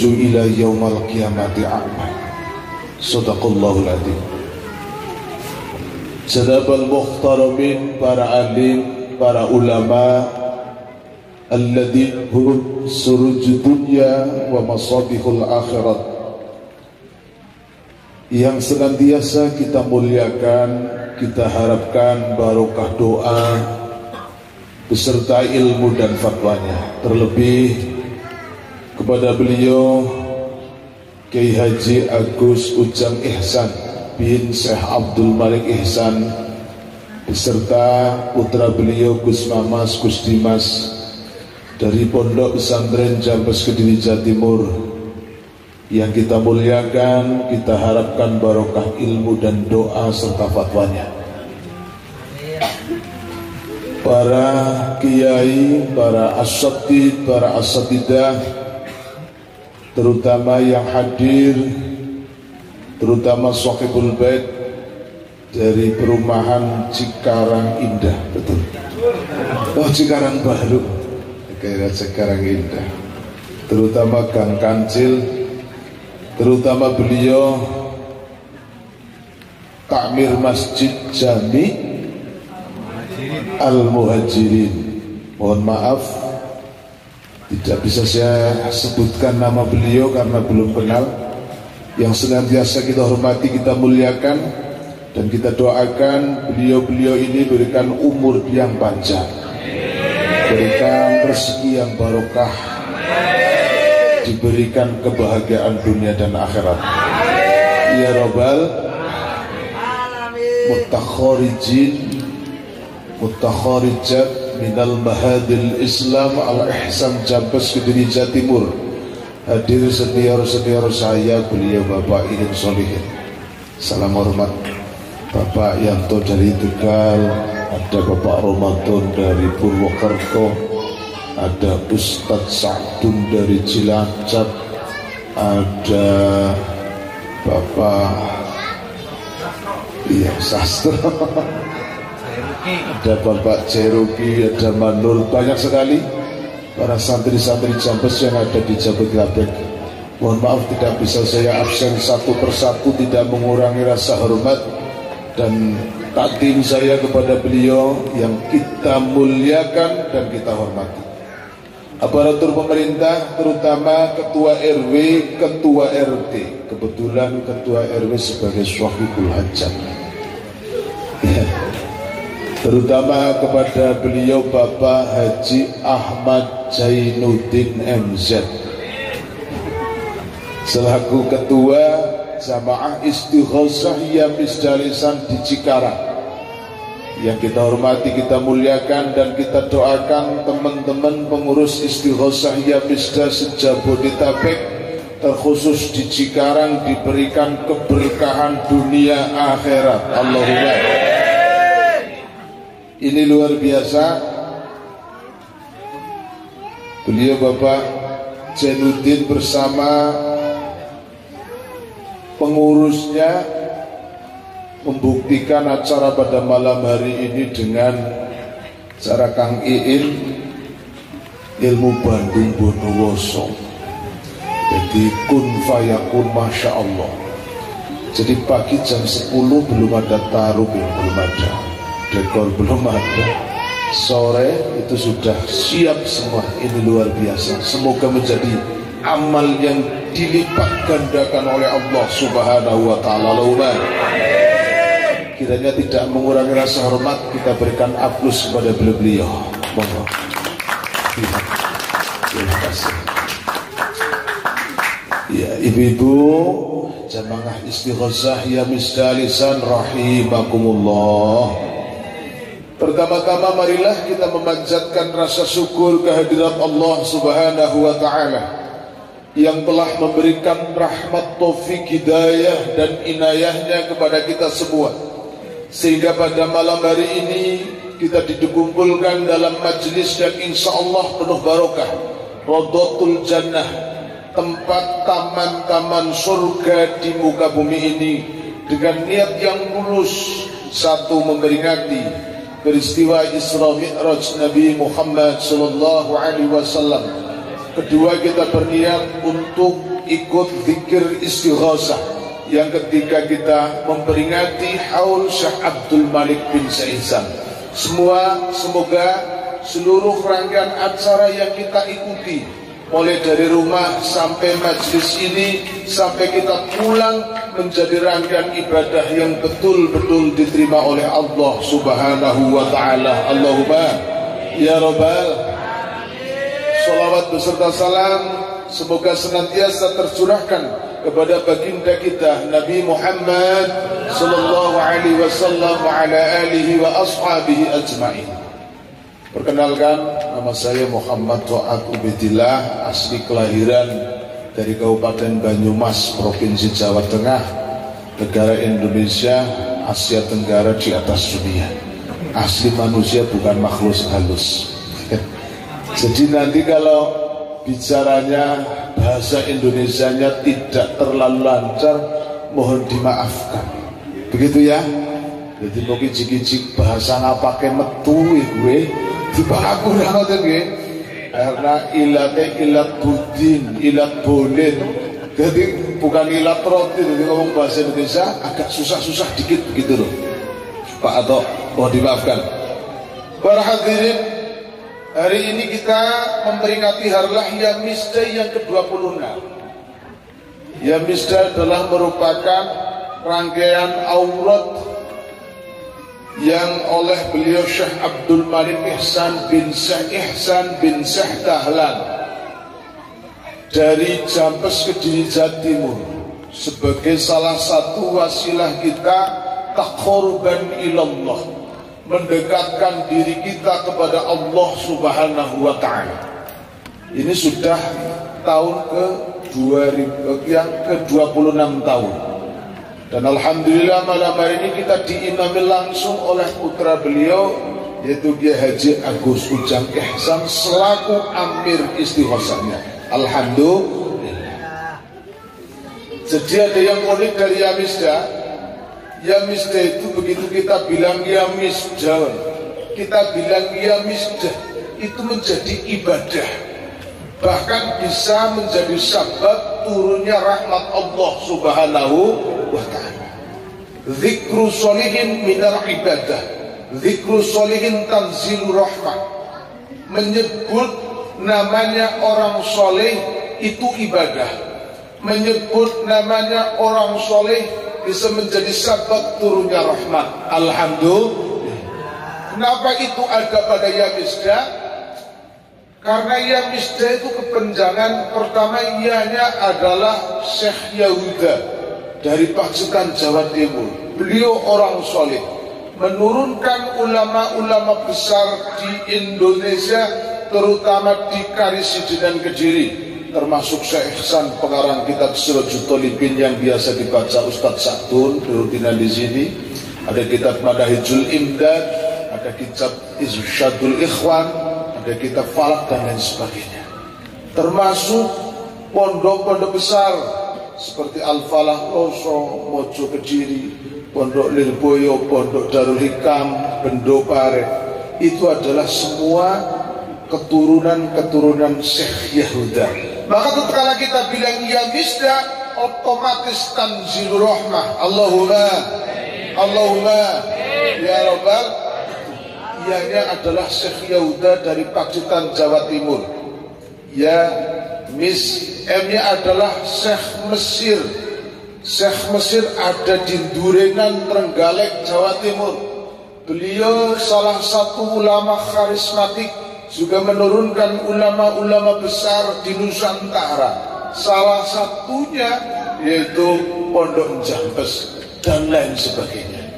S8: إلى يوم القيامة أعمى. صدق الله العظيم. Sahabat muhtaramin, para alim, para ulama, alladzina hum surujud dunya wa masabihul akhirat, yang senantiasa kita muliakan, kita harapkan barokah doa beserta ilmu dan fatwanya. Terlebih kepada beliau Kiai Haji Agus Ujang Ihsan bin Syekh Abdul Malik Ihsan beserta putra beliau Gus Mamas, Gus Dimas dari Pondok Pesantren Jambes Kediri Jawa Timur, yang kita muliakan, kita harapkan barokah ilmu dan doa serta fatwanya. Para kiai, para asatid, para asatidah, terutama yang hadir, terutama Sohibul Bait dari perumahan Cikarang Indah, betul. Oh, Cikarang Baru, kira Cikarang Indah, terutama Gang Kancil, terutama beliau takmir Masjid Jami Al-Muhajirin. Mohon maaf tidak bisa saya sebutkan nama beliau karena belum kenal. Yang senantiasa kita hormati, kita muliakan, dan kita doakan beliau-beliau ini berikan umur yang panjang, berikan rezeki yang barokah, diberikan kebahagiaan dunia dan akhirat. Ya Rabbal mutakharijat minal mahadil Islam al-ihsan Jambes Kediri Jawa Timur hadir senior-senior saya, beliau Bapak Irin Solihin. Salam hormat Bapak Yanto dari Tegal, ada Bapak Ramadan dari Purwokerto, ada Ustadz Sa'dun dari Cilacap, ada Bapak Sastro, ada Bapak Ceruki, ada Manul, banyak sekali para santri-santri Jambes yang ada di Jabodetabek. Mohon maaf tidak bisa saya absen satu persatu, tidak mengurangi rasa hormat dan takdim saya kepada beliau yang kita muliakan dan kita hormati. Aparatur pemerintah, terutama Ketua RW, Ketua RT. Kebetulan Ketua RW sebagai Syahibul Hajat. Ya. Terutama kepada beliau Bapak Haji Ahmad Jainuddin MZ selaku Ketua Jamaah Istighosah Yamis Dalisan di Cikarang. Yang kita hormati, kita muliakan dan kita doakan teman-teman pengurus Istighosah Yamisda se-Jabodetabek, terkhusus di Cikarang, diberikan keberkahan dunia akhirat. Allahumma. Ini luar biasa. Beliau Bapak Jainuddin bersama pengurusnya membuktikan acara pada malam hari ini dengan cara Kang Iin ilmu Bandung Bondowoso. Jadi kun fayakun, masya Allah. Jadi pagi jam 10 belum ada taruh, belum ada dekor, belum ada. Sore itu sudah siap semua. Ini luar biasa. Semoga menjadi amal yang dilipat gandakan oleh Allah Subhanahu wa ta'ala. Kiranya tidak mengurangi rasa hormat, kita berikan aplaus kepada beliau. Monggo. Terima kasih. Ya, ibu-ibu jamaah Istighosah Yamis Dalisan rahimakumullah. Pertama-tama marilah kita memanjatkan rasa syukur kehadirat Allah Subhanahu wa ta'ala yang telah memberikan rahmat, taufik, hidayah dan inayahnya kepada kita semua, sehingga pada malam hari ini kita dikumpulkan dalam majlis yang insya Allah penuh barokah, Rodotul Jannah, tempat taman-taman surga di muka bumi ini, dengan niat yang mulus. Satu, memperingati peristiwa Isra Mi'raj Nabi Muhammad sallallahu alaihi wasallam. Kedua, kita berniat untuk ikut zikir istighosah. Yang ketiga, kita memperingati haul Syekh Abdul Malik bin Ihsan. Semoga seluruh rangkaian acara yang kita ikuti, mulai dari rumah sampai majlis ini, sampai kita pulang, menjadi rangkaian ibadah yang betul-betul diterima oleh Allah Subhanahu wa ta'ala. Allahumma ya Rabbal. Salawat beserta salam semoga senantiasa tercurahkan kepada baginda kita Nabi Muhammad sallallahu alaihi wasallam wa ala alihi wa ashabihi ajma'in. Perkenalkan, nama saya Muhammad Toat Ubedillah, asli kelahiran dari Kabupaten Banyumas, Provinsi Jawa Tengah, negara Indonesia, Asia Tenggara di atas dunia. Asli manusia, bukan makhluk halus. Jadi nanti kalau bicaranya bahasa Indonesianya tidak terlalu lancar, mohon dimaafkan. Begitu ya. Jadi mau kicik-kicik bahasa ngapain metu gue tiba aku ngoten nggih. Karena ilat budin, ilat bolen. Jadi bukan ilat roti, jadi ngomong bahasa Indonesia agak susah-susah dikit begitu loh. Pak Ato, mohon dimaafkan. Para hadirin, hari ini kita memperingati Harlah Yamisda yang ke-26. Yamisda adalah merupakan rangkaian aurat yang oleh beliau Syekh Abdul Malik Ihsan bin Syekh Dahlan dari Jambes Kediri Jawa Timur, sebagai salah satu wasilah kita taqarruban ilallah, mendekatkan diri kita kepada Allah Subhanahu wa ta'ala. Ini sudah
S9: tahun yang ke-26 tahun. Dan alhamdulillah malam hari ini kita diimami langsung oleh putra beliau, yaitu Kiai Haji Agus Ujang Ihsan selaku amir istighosahnya. Alhamdulillah. Jadi ada yang unik dari Yamisda. Yamisda itu begitu kita bilang Yamisda, kita bilang Yamisda, itu menjadi ibadah, bahkan bisa menjadi sebab turunnya rahmat Allah Subhanahu wa ta'ala. Zikru sholihin minal ibadah, zikru sholihin tanzilu rahmah. Menyebut namanya orang soleh itu ibadah, menyebut namanya orang soleh bisa menjadi sebab turunnya rahmat. Alhamdulillah. Kenapa itu ada pada Yamisda? Karena Yamisda itu kepanjangan pertama ianya adalah Syekh Yahuda dari Pacitan, Jawa Timur. Beliau orang soleh, menurunkan ulama-ulama besar di Indonesia, terutama di Karisidi dan Kediri, termasuk Syekh Ihsan pengarang kitab Sirajul Thalibin yang biasa dibaca Ustadz Sa'dun rutinan di sini. Ada kitab Madahijul Imdad, ada kitab Irsyadul Ikhwan, ada kitab Falak dan lain sebagainya. Termasuk pondok-pondok besar seperti Al-Falah Loso, Mojo Kediri, Pondok Lirboyo, Pondok Darul Hikam, Bendopare. Itu adalah semua keturunan-keturunan Syekh Yahuda. Maka tatkala kita bilang Yamisda, otomatis tanzilur rahmah. Allahumma ya Rabbal. Ianya adalah Syekh Yahuda dari Pacitan, Jawa Timur. Ya, M-nya adalah Syekh Mesir. Syekh Mesir ada di Durengan, Trenggalek, Jawa Timur. Beliau salah satu ulama karismatik, juga menurunkan ulama-ulama besar di Nusantara. Salah satunya yaitu Pondok Jambes dan lain sebagainya.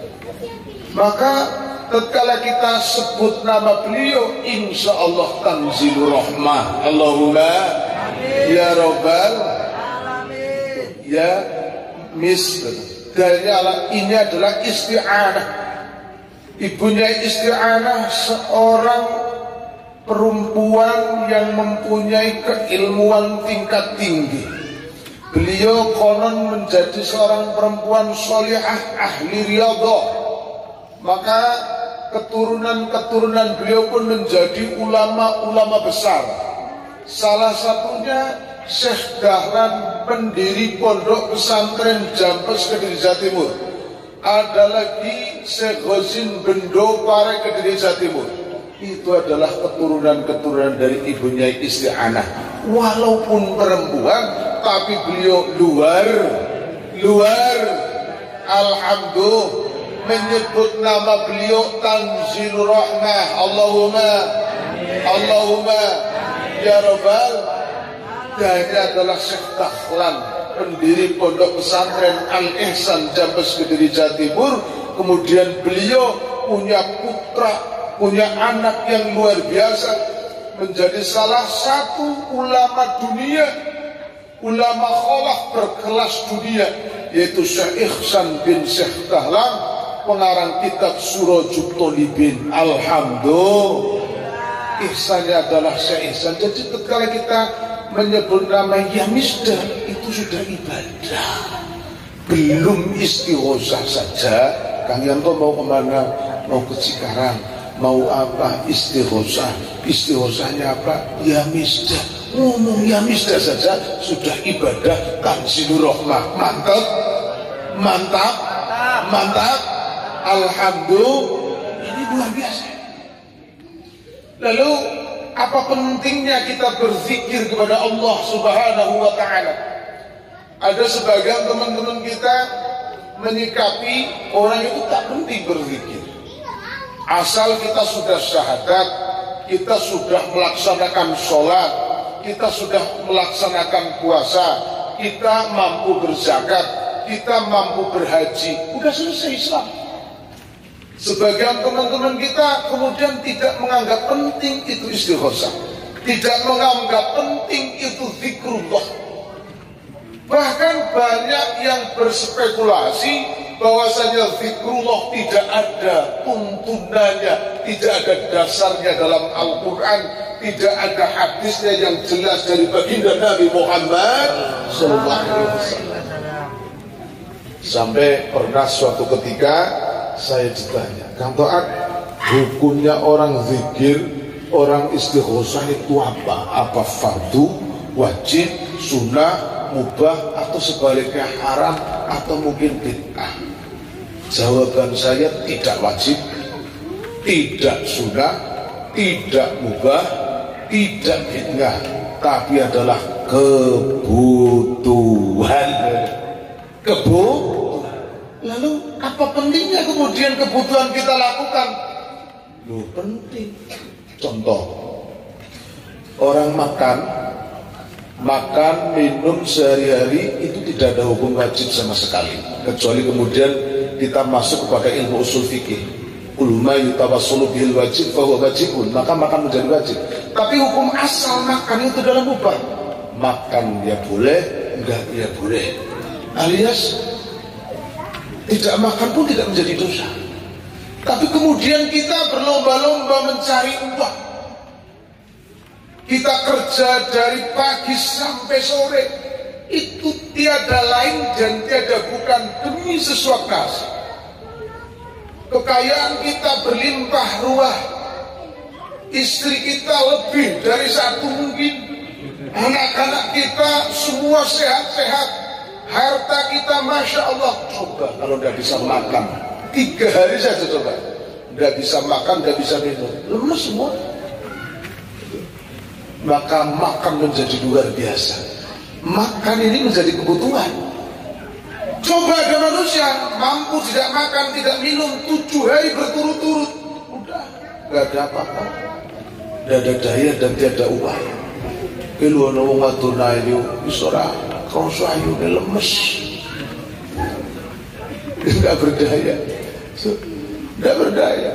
S9: Maka tatkala kita sebut nama beliau, insya Allah tanzilur rahmah. Allahumma ya Rabbal ya ini adalah isti'anah. Ibunya isti'anah seorang perempuan yang mempunyai keilmuan tingkat tinggi. Beliau konon menjadi seorang perempuan solihah ahli riyadhah. Maka keturunan-keturunan beliau pun menjadi ulama-ulama besar. Salah satunya Syekh Dahlan, pendiri Pondok Pesantren Jambes Kediri Jawa Timur. Ada lagi Syekh Ghazin Bendopare Kediri Jawa Timur. Itu adalah keturunan-keturunan dari ibunya isti'anah. Walaupun perempuan, tapi beliau luar. Alhamdulillah. Menyebut nama beliau tanzilur rahmah. Allahumma ya Rabbal. Dan adalah Syekh Dahlan, pendiri Pondok Pesantren Al-Ihsan Jambes Kediri Jawa Timur. Kemudian beliau punya putra, punya anak yang luar biasa, menjadi salah satu ulama dunia, ulama kholaf berkelas dunia, yaitu Syekh Ihsan bin Syekh Dahlan, pengarang kitab Sirajul Thalibin. Alhamdulillah. Ihsannya adalah Syekh Ihsan. Jadi ketika kita menyebut nama Yamisda, itu sudah ibadah, belum istighosah saja. Kang Yanto mau kemana? Mau ke Cikarang, mau apa? Istighosahnya apa? Yamisda. Ngomong Yamisda saja sudah ibadah tanzilur rahmah. Mantap. Alhamdulillah. Ini luar biasa. Lalu apa pentingnya kita berzikir kepada Allah Subhanahu wa ta'ala? Ada sebagian teman-teman kita menyikapi orang itu tak penting berzikir. Asal kita sudah syahadat, kita sudah melaksanakan sholat, kita sudah melaksanakan puasa, kita mampu berzakat, kita mampu berhaji, udah selesai Islam. Sebagian teman-teman kita kemudian tidak menganggap penting itu istighosah, tidak menganggap penting itu zikrullah. Bahkan banyak yang berspekulasi bahwasanya zikrullah tidak ada tuntunannya, tidak ada dasarnya dalam Al-Quran, tidak ada hadisnya yang jelas dari baginda Nabi Muhammad SAW. Sampai pernah suatu ketika saya ditanya, Kang Toat, hukumnya orang zikir, orang istighosah itu apa? Apa fardu, wajib, sunnah, mubah, atau sebaliknya haram, atau mungkin bid'ah? Jawaban saya tidak wajib, tidak sunnah, tidak mubah, tidak bid'ah, tapi adalah kebutuhan. Lalu apa pentingnya kemudian kebutuhan kita lakukan? Loh, penting. Contoh, orang makan minum sehari-hari itu tidak ada hukum wajib sama sekali, kecuali kemudian kita masuk kepada ilmu usul fikih. Ulama yutawassulu bil wajib bahwa wajibun, maka makan menjadi wajib. Tapi hukum asal makan itu dalam mubah. Makan ya boleh, enggak ya boleh. Alias tidak makan pun tidak menjadi dosa. Tapi kemudian kita berlomba-lomba mencari uang. Kita kerja dari pagi sampai sore, itu tiada lain dan tiada bukan demi sesuap nasi. Kekayaan kita berlimpah ruah, istri kita lebih dari satu mungkin, anak-anak kita semua sehat-sehat, harta kita Masya Allah. Coba kalau tidak bisa makan 3 hari saja, coba tidak bisa makan, tidak bisa minum, lemes semua. Maka makan menjadi luar biasa. Makan ini menjadi kebutuhan. Coba ada manusia mampu tidak makan, tidak minum 7 hari berturut-turut, udah gak ada apa-apa, tidak ada daya dan tiada upaya. Kalau ada orang wadon ayu isora kroso ayu lemes, tidak berdaya, tidak berdaya.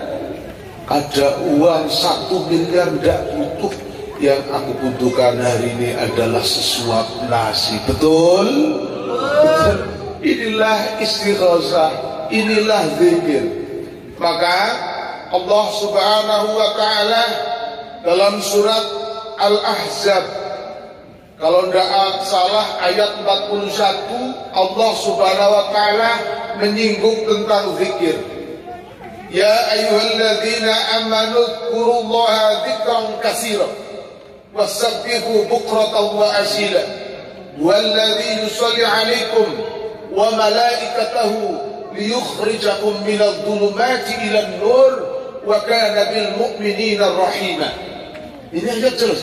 S9: Ada uang 1 miliar tidak butuh. Yang aku butuhkan hari ini adalah sesuap nasi. Betul? Betul. Inilah istighosah, inilah zikir. Maka Allah Subhanahu wa Ta'ala dalam surat Al-Ahzab, kalau tidak salah ayat 41, Allah Subhanahu wa Ta'ala menyinggung tentang zikir. Ya ayyuhalladzina amanu dzkurullaha dzikran katsiran wasabbihu bukratan wa asila walladzi yusalli 'alaikum wa malaikatahu liyukhrijakum minadh dhulumati ilan nur wa kana bil mu'minina rahima. Ini ayat jelas.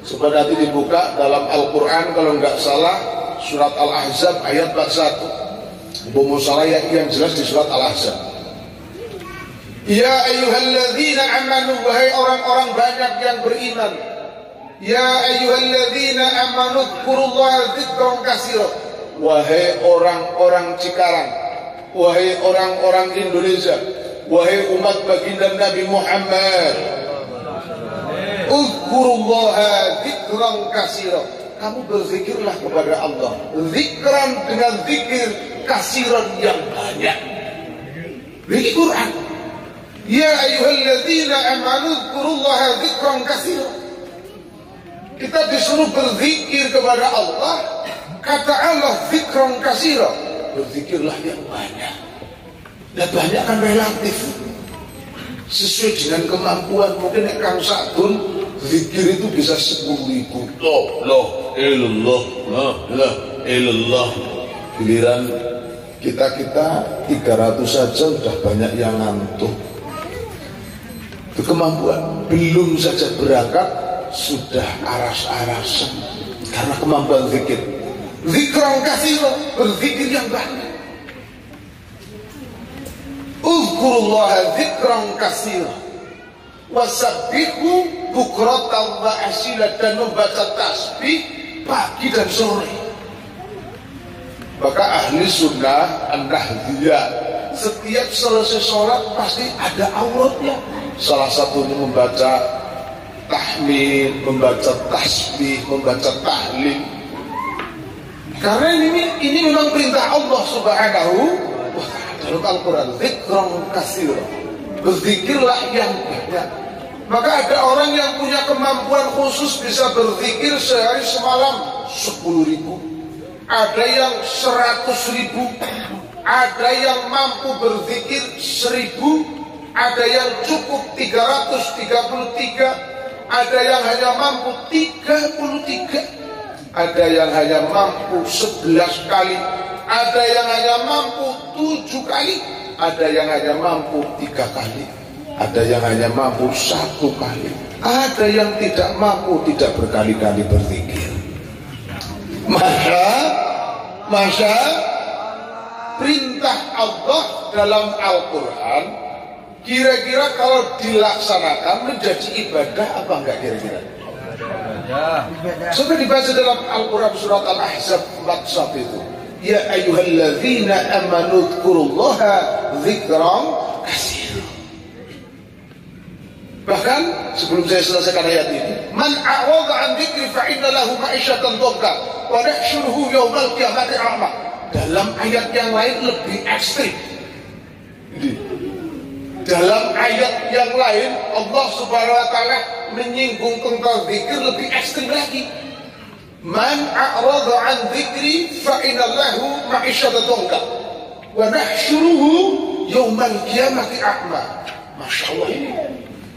S9: Coba nanti dibuka dalam Al-Quran kalau enggak salah surat Al-Ahzab ayat 41. Bomo salah yang jelas di surat Al-Ahzab. Ya ayyuhalladzina amanu, wahai orang-orang banyak yang beriman. Ya ayyuhalladzina amanu dzkurullaha dzikran katsiran. Wahai orang-orang Cikarang, wahai orang-orang Indonesia, wahai umat baginda Nabi Muhammad, dzkurullaha dzikran katsiran. Kamu berzikirlah kepada Allah, zikran dengan zikir, katsiran yang banyak. Ini Quran. Ya ayyuhalladzina amanu dzkurullaha dzikran katsiran. Kita disuruh berzikir kepada Allah. Kata Allah dzikran katsiran, berzikirlah yang banyak. Dan banyak kan relatif, sesuai dengan kemampuan. Mungkin Kang Sadun zikir itu bisa 10.000. Loh, ilallah. Giliran kita 300 saja sudah banyak yang ngantuk. Itu kemampuan. Belum saja berangkat sudah aras-arasan karena kemampuan zikir. Zikran katsiran, berzikir yang banyak. Uzkurullaha zikran katsiran wasabbihu bukratan wa asila, dan membaca tasbih pagi dan sore. Maka ahli sunnah an-nahdiyah setiap selesai sholat pasti ada auratnya. Salah satunya membaca tahmid, membaca tasbih, membaca tahlil. Karena ini memang perintah Allah Subhanahu wa ta'ala dalam Al-Quran. Dzikran katsira, berzikirlah yang banyak. Maka ada orang yang punya kemampuan khusus bisa berzikir sehari semalam 10.000, ada yang 100.000, ada yang mampu berzikir 1.000, ada yang cukup 333, ada yang hanya mampu 33, ada yang hanya mampu 11 kali, ada yang hanya mampu 7 kali, ada yang hanya mampu 3 kali, ada yang hanya mampu 1 kali, ada yang tidak mampu tidak berkali-kali berzikir. Maka perintah Allah dalam Al-Quran kira-kira kalau dilaksanakan menjadi ibadah apa enggak kira-kira? Sampai dibaca dalam Al-Quran surat Al-Ahzab 41 itu, ya ayyuhalladzina amanu dzkurullaha dzikran katsira. Bahkan sebelum saya selesaikan ayat ini, man a'rada an dzikri fa inna lahu ma'isyatan dhanka wa nahsyuruhu yaumal qiyamati a'ma. Dalam ayat yang lain lebih ekstrim. Dalam ayat yang lain Allah Subhanahu wa taala menyinggung tentang zikir lebih ekstrim lagi. Man a'rada an dzikri fa inna lahu ma'isyatan dhanka wa nahsyuruhu yaumal qiyamati a'ma. Masya Allah,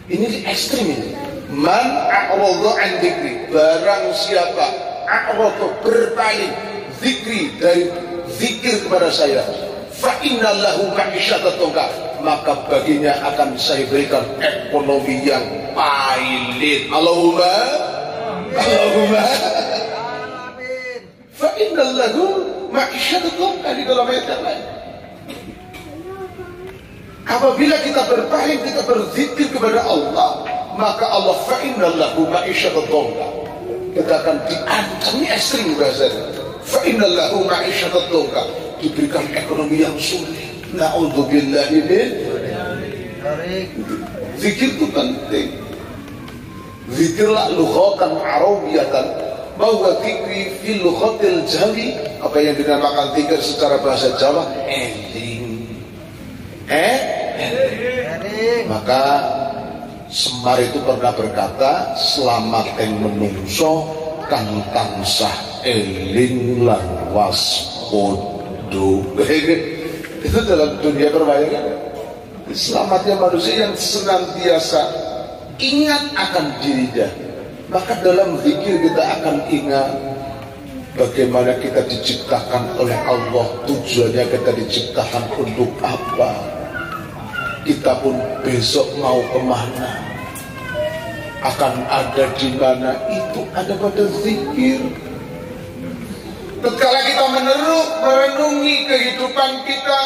S9: ini ekstrim ini. Man a'rada an dzikri, barang siapa a'rada berpaling zikri dari zikir kepada saya, fa inna lahu ma'isyatan dhanka, maka baginya akan saya berikan ekonomi yang pailit. Allahumma fa inna lahu ma'isyatan dhanka di dalam ayat yang lain. Apabila kita berpaling, kita berzikir kepada Allah, maka Allah fa inna lahu ma'isyatan dhanka, kita akan diancam. Ini ekstrim bahasanya. Fa inna lahu ma'isyatan dhanka, diberikan ekonomi yang sulit. Na'udzubillahi min. Zikir itu penting. Zikirlah lughatan arabiyatan, bahwa zikri fil lughatil jawi, apa yang dinamakan zikir secara bahasa Jawa, eling. Maka Semar itu pernah berkata, selamateng menungso kang tansah eling lan waspada. Itu dalam dunia perbayangan. Selamatnya manusia yang senantiasa ingat akan dirinya. Maka dalam zikir kita akan ingat bagaimana kita diciptakan oleh Allah, tujuannya kita diciptakan untuk apa, kita pun besok mau kemana, akan ada di mana, itu ada pada zikir. Tatkala kita merenungi kehidupan kita,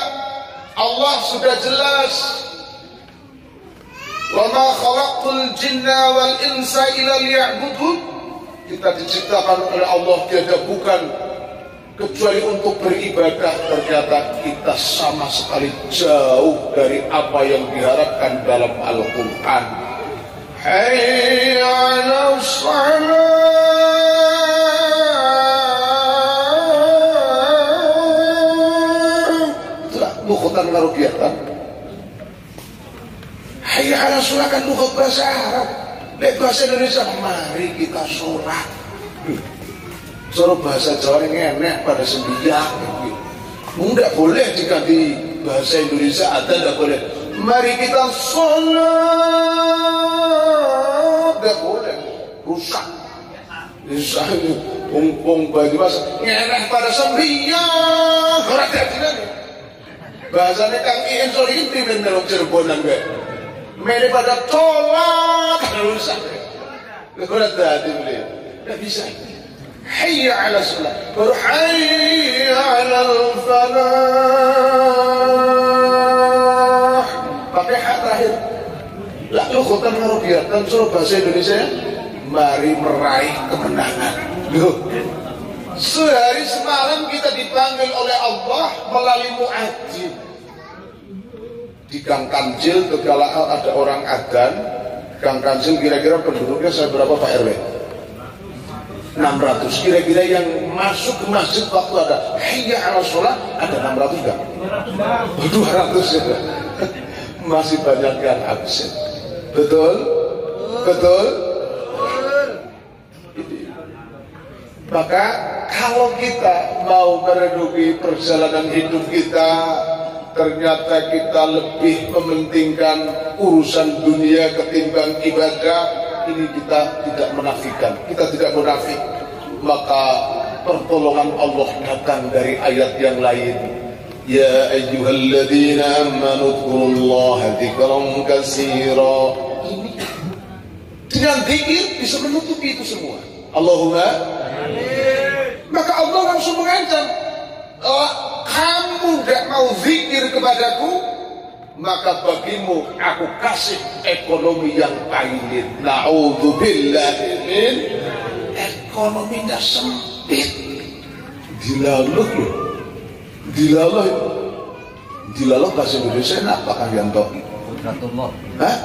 S9: Allah sudah jelas, wa ma khalaqtul jinna wal insa illa liya'budun. Kita diciptakan oleh Allah tiada bukan kecuali untuk beribadah. Ternyata kita sama sekali jauh dari apa yang diharapkan dalam Al-Quran. Hayya 'alas salat, lughatan Arabiyatan. Hayya 'alas salat kan lughat bahasa Arab. Nek bahasa Indonesia, mari kita sholat. Suruh bahasa Jawa yang enak pada sembiang. Enggak boleh diganti bahasa Indonesia, ada enggak boleh. Mari kita sholat, enggak boleh, rusak. Misalnya pung bagi bahasa enak pada sembiang, orang tidak. Bahasanya Kang Iin Solihin pimpin dalam Cirebonan gue. Mene pada sholat, rusak. Enggak ada beliau, enggak bisa. Hayya 'ala salat, baru hayya 'alal falah. Pakai hak terakhir. Lah lughatan Arabiyatan suruh bahasa Indonesia, mari meraih kemenangan. Loh. Sehari semalam kita dipanggil oleh Allah melalui muadzin. Di Gang Kancil tatkala ada orang adzan, Gang Kancil kira-kira penduduknya berapa Pak RW? 600. Kira-kira yang masuk ke masjid waktu ada hayya 'alas shalah ada 600 enggak? 200 ya. Masih banyak yang absen. Betul? Betul? Maka kalau kita mau merenungi perjalanan hidup kita, ternyata kita lebih mementingkan urusan dunia ketimbang ibadah, ini kita tidak menafikan, kita tidak munafik. Maka pertolongan Allah datang dari ayat yang lain. Ya ayyuhalladzina amanu dzkurullaha dzikran katsira. Dengan zikir bisa menutupi itu semua. Allahumma maka Allah langsung mengancam, kamu gak mau zikir kepadaku, maka bagimu aku kasih ekonomi yang pahit. Na'udzubillahi min ekonominya sempit. Dilaluh bahasa Indonesia apa Kang Yanto?
S10: Qudratullah.
S9: Hah?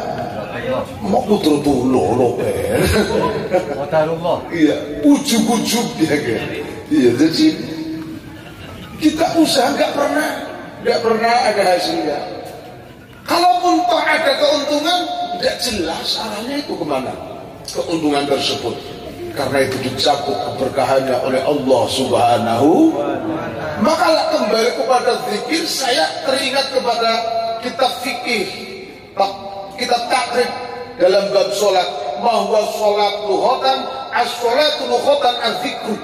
S9: Mau qudratullah loh kan?
S10: Qadarullah.
S9: Iya, ujug-ujug dia kan. Iya, jadi kita usaha nggak pernah ada hasilnya. Kalaupun toh ada keuntungan, tidak jelas arahnya itu kemana keuntungan tersebut. Karena itu dicabut keberkahannya oleh Allah Subhanahu. Maka kembali kepada zikir, saya teringat kepada kitab fikih, kitab takrib dalam bab sholat. Bahwa sholat lughatan, as-sholatu lughatan az-zikru.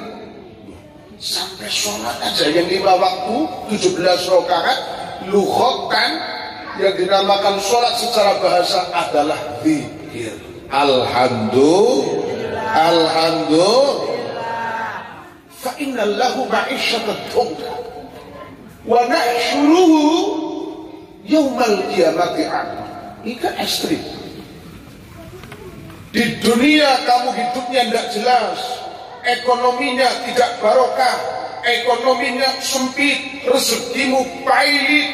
S9: Sampai sholat aja yang 5 waktu 17 rakaat lughatan yang dinamakan sholat secara bahasa adalah zikir. Alhamdulillah. Fa inna lahu ma'isyatan dhanka wa nahsyuruhu yaumal qiyamati a'ma. Ini kan ekstrim. Di dunia kamu hidupnya tidak jelas, ekonominya tidak barokah, ekonominya sempit, rezekimu pahit.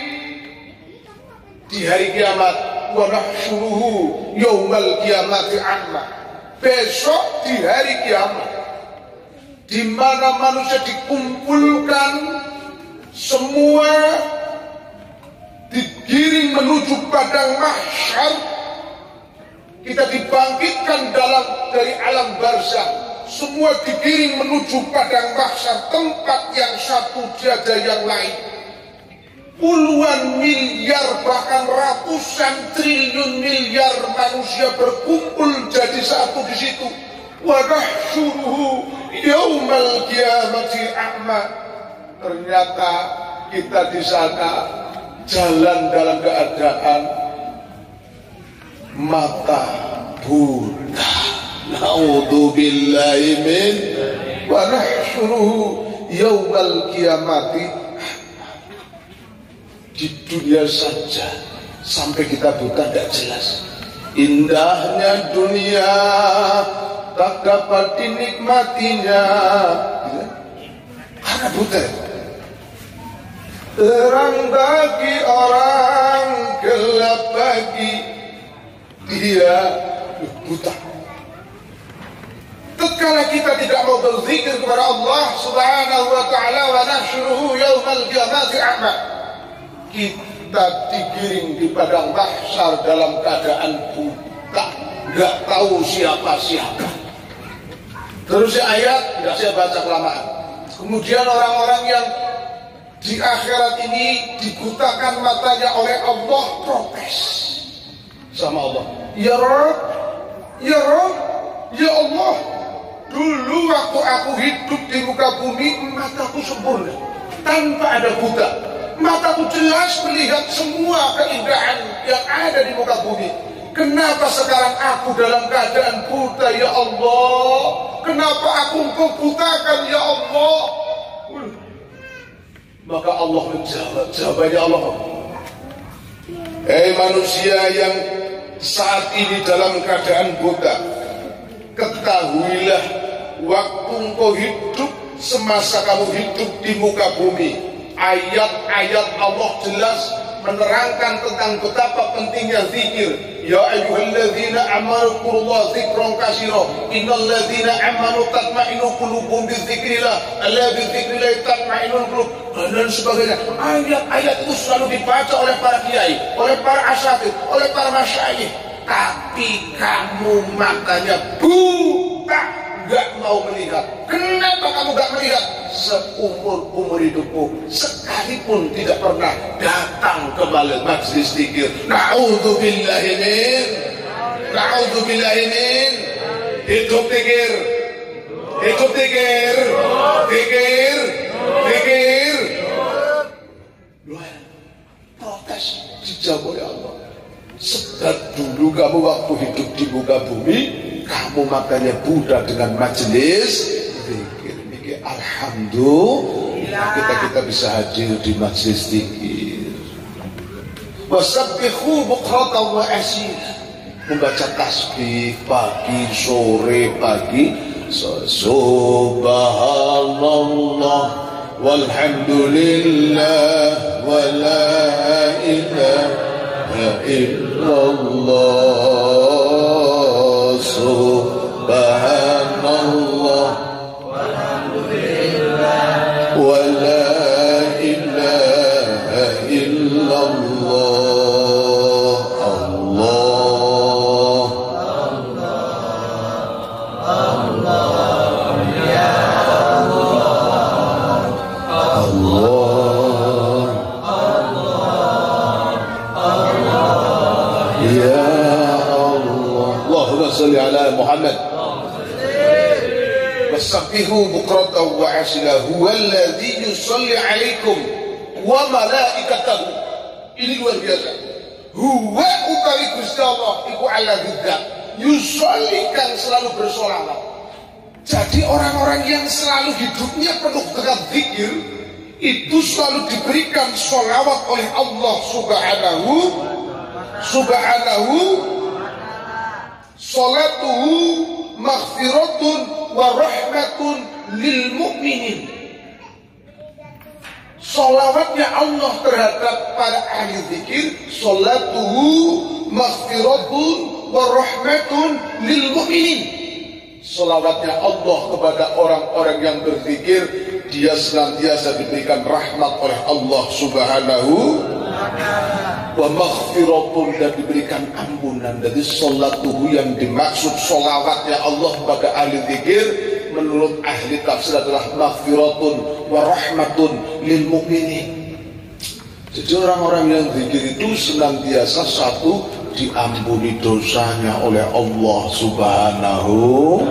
S9: Di hari kiamat, wa nahsyuruhu yaumal qiyamati a'ma. Besok di hari kiamat, di mana manusia dikumpulkan semua, digiring menuju padang mahsyar, kita dibangkitkan dari alam barzakh, semua digiring menuju padang mahsyar, tempat yang satu tiada yang lain. Puluhan miliar bahkan ratusan triliun miliar manusia berkumpul jadi satu di situ. Wa nahsyuruhu yaumal qiyamati a'ma. Ternyata kita di sana jalan dalam keadaan mata buta. Na'udzubillahi min wa nahsyuruhu yaumal qiyamati. Di dunia saja sampai kita buta tidak jelas. Indahnya dunia tak dapat dinikmatinya karena buta. Terang bagi orang, gelap bagi dia buta. Tatkala kita tidak mau berzikir kepada Allah Subhanahu wa taala, wa nahsyuruhu yaumal qiyamati a'ma, kita digiring di padang mahsyar dalam keadaan buta, nggak tahu siapa-siapa. Terus ayat nggak saya baca kelamaan. Kemudian orang-orang yang di akhirat ini dibutakan matanya oleh Allah, protes sama Allah. Ya Rabb, ya Rabb, ya Allah, dulu waktu aku hidup di muka bumi, mataku sempurna tanpa ada buta. Mataku jelas melihat semua keindahan yang ada di muka bumi. Kenapa sekarang aku dalam keadaan buta, ya Allah? Kenapa aku engkau butakan, ya Allah? Maka Allah menjawab, jawabannya Allah. Hei manusia yang saat ini dalam keadaan buta, ketahuilah waktu engkau hidup, semasa kamu hidup di muka bumi, ayat-ayat Allah jelas menerangkan tentang betapa pentingnya zikir. Ya ayyuhalladzina amanu qurullah dzikran katsira innal ladzina amanu tatma'innu qulubuhum bidzikrillah alla bidzikrillah tatma'innul qulub dan sebagainya. Ayat-ayat itu selalu dibaca oleh para kiai, oleh para asatidz, oleh para masyayikh, tapi kamu makanya buta, nggak mau melihat. Kenapa kamu nggak melihat? Seumur hidupmu sekalipun tidak pernah datang ke majelis zikir. Na'udzubillahi min hidup zikir, protes dijawab oleh Allah. Sebab dulu kamu waktu hidup di muka bumi, kamu makanya buta dengan majelis zikir. Alhamdulillah kita bisa hadir di majelis zikir. Wasabbihu bukratan wa asila, membaca tasbih pagi, sore, pagi. Subhanallah walhamdulillah wa la ilaha illallah. Subhanallah ولا إله إلا الله. الله الله يا الله الله الله يا الله. اللهم صل على محمد. Sabbihu bukratan wa asila huwallazi yusalli alaikum wa malaikatahu. Ini luar biasa. Huwa utawi Gusti Allah iku ala dzat yusalli, kan selalu bersolawat. Jadi orang-orang yang selalu hidupnya penuh dengan zikir itu selalu diberikan solawat oleh Allah subhanahu. Salatuhu maghfiratun wa rahmatun lil mu'minin. Salawatnya Allah terhadap para ahli zikir, salatuhu maghfiratun wa rahmatun lil mu'minin. Salawatnya Allah kepada orang-orang yang berzikir, dia senantiasa diberikan rahmat oleh Allah subhanahu wa maghfiratun, dan diberikan ampunan. Jadi salatuhu yang dimaksud salawatnya Allah kepada ahli zikir menurut ahli tafsir adalah maghfiratun wa rahmatun lil mu'minin. Jadi orang-orang yang zikir itu senantiasa satu, diampuni dosanya oleh Allah subhanahu.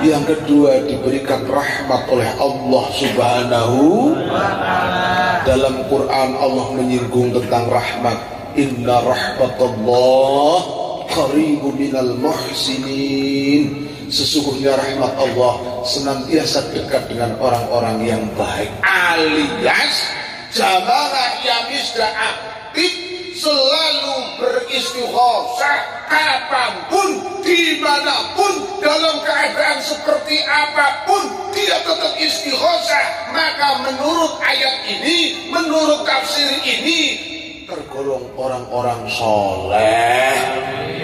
S9: Yang kedua, diberikan rahmat oleh Allah subhanahu. Dalam Quran Allah menyinggung tentang rahmat. Inna rahmatullah qaribun minal muhsinin. Sesungguhnya rahmat Allah senantiasa dekat dengan orang-orang yang baik. Alias jamaah yang misda aktif selalu beristighosa kapanpun, dimanapun, dalam keadaan seperti apapun, dia tetap istighosa. Maka menurut ayat ini, menurut tafsir ini, tergolong orang-orang soleh.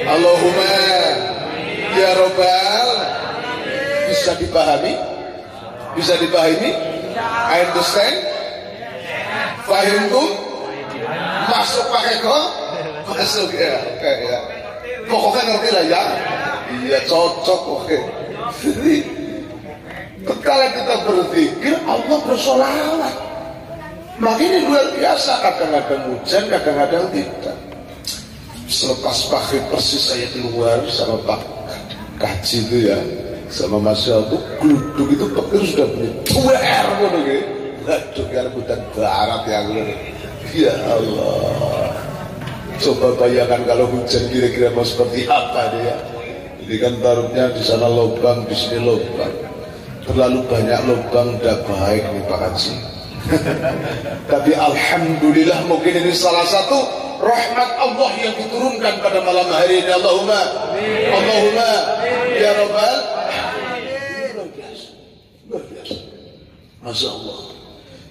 S9: Allahumma ya Rabbal. Bisa dipahami? Bisa dipahami? I understand? Fahim tuh? Masuk pakai kok? Masuk ya, oke ya. Pokoknya ngerti lah ya. Iya cocok, oke. Jadi ketika kita berzikir, Allah bersolawat. Makanya luar biasa. Kadang-kadang hujan, kadang-kadang tidak. Selepas pagi persis saya keluar sama Pak Kaji itu ya, sama Mas Yal itu gluduk itu petir sudah punya 2 air gitu. Waduh, ya rebutan barat yang ini. Ya Allah, coba bayangkan kalau hujan kira-kira mau seperti apa dia. Ini kan taruhnya di sana lubang, di sini lubang. Terlalu banyak lubang udah baik nih Pak Haji. Tapi alhamdulillah mungkin ini salah satu rahmat Allah yang diturunkan pada malam hari ini. Allahumma, Allahumma ya Rabbal. Luar biasa, luar biasa. Masya Allah.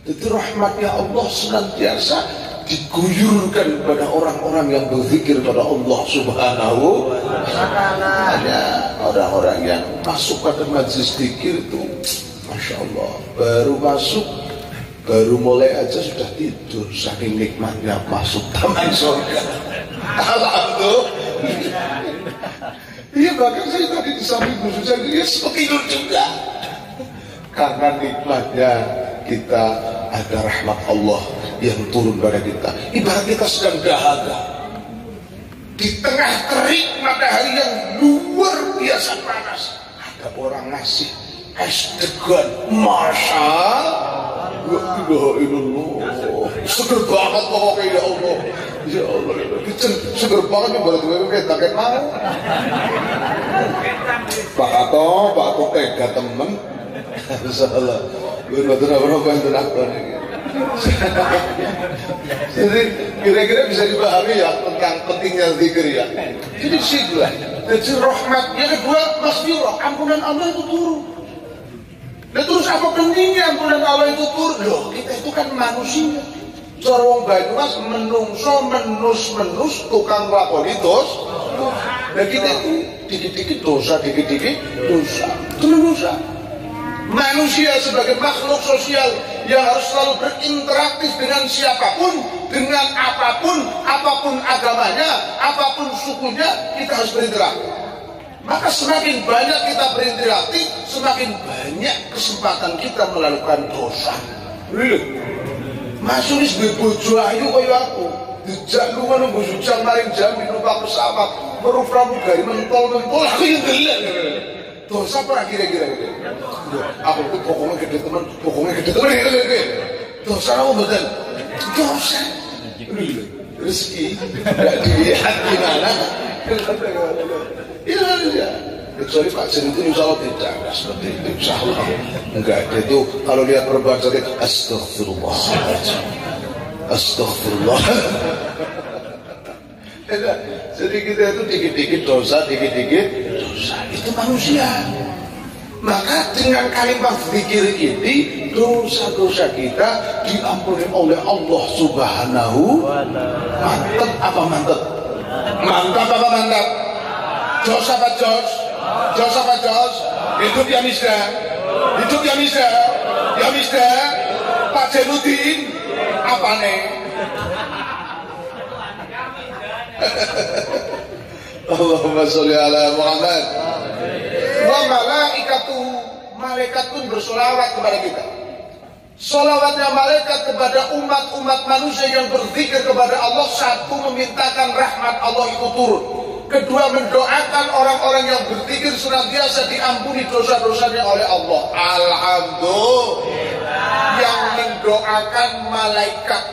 S9: Jadi rahmatnya Allah senantiasa diguyurkan kepada orang-orang yang berzikir pada Allah Subhanahu wa Ta'ala. Orang-orang yang masuk pada majelis zikir itu, Masya Allah, baru masuk, baru mulai aja sudah tidur, saking nikmatnya masuk taman surga. Alhamdulillah. Iya, bahkan saya tadi di samping Bu Sujan, dia seperti tidur juga. Karena nikmatnya kita ada rahmat Allah yang turun pada kita. Ibarat kita sedang dahaga di tengah terik matahari yang luar biasa panas, ada orang ngasih es degan, Masya Allah, seger banget pokoknya, ya Allah, ya Allah, seger banget nih, baru tiba-tiba kayak takut mau Pak Ato tega temen salah bener-bener apa nih. Jadi kira-kira bisa dipahami ya tentang pentingnya zikir ya. Jadi sigla, jadi rahmat. Yang kedua, maghfirah, ampunan Allah itu turun. Dan terus apa pentingnya ampunan Allah itu turun? Loh, kita itu kan manusia. Cara wong Banyumas menungso menus tukang lakoni dosa. Dan kita itu dikit-dikit dosa, terus dosa. Manusia sebagai makhluk sosial yang harus selalu berinteraktif dengan siapapun, dengan apapun agamanya, apapun sukunya, kita harus berinteraksi. Maka semakin banyak kita berinteraksi, semakin banyak kesempatan kita melakukan dosa. Masuk di sebuah bojo ayu kaya aku, dijak lu ngono bojo jam maring jam numpak pesawat, meru pramugari mentol aku yang gelek. Dosa apa kira-kira gitu? Aku tuh pokoknya gede teman. Dosa apa betul? Dosa. Rezeki tidak dilihat gimana? Iya. Kecuali Pak Jen itu insya Allah tidak seperti itu, insya Allah enggak. Dia itu kalau lihat perempuan cantik, astagfirullah. Jadi kita itu dikit-dikit dosa. Itu manusia. Maka dengan kalimat zikir ini, dosa-dosa kita diampuni oleh Allah Subhanahu. Mantap apa mantap? Mantap apa mantap? Jos apa jos? Jos apa jos? Hidup ya Misda. Ya Misda. Pak Jenudin apa nih? Allahumma sholli ala Muhammad. Wa malaikat pun bersolawat kepada kita. Solawatnya malaikat kepada umat manusia yang berzikir kepada Allah, satu, memintakan rahmat Allah itu turun. Kedua, mendoakan orang-orang yang berzikir senantiasa diampuni dosa-dosanya oleh Allah. Alhamdulillah. Yang mendoakan malaikat,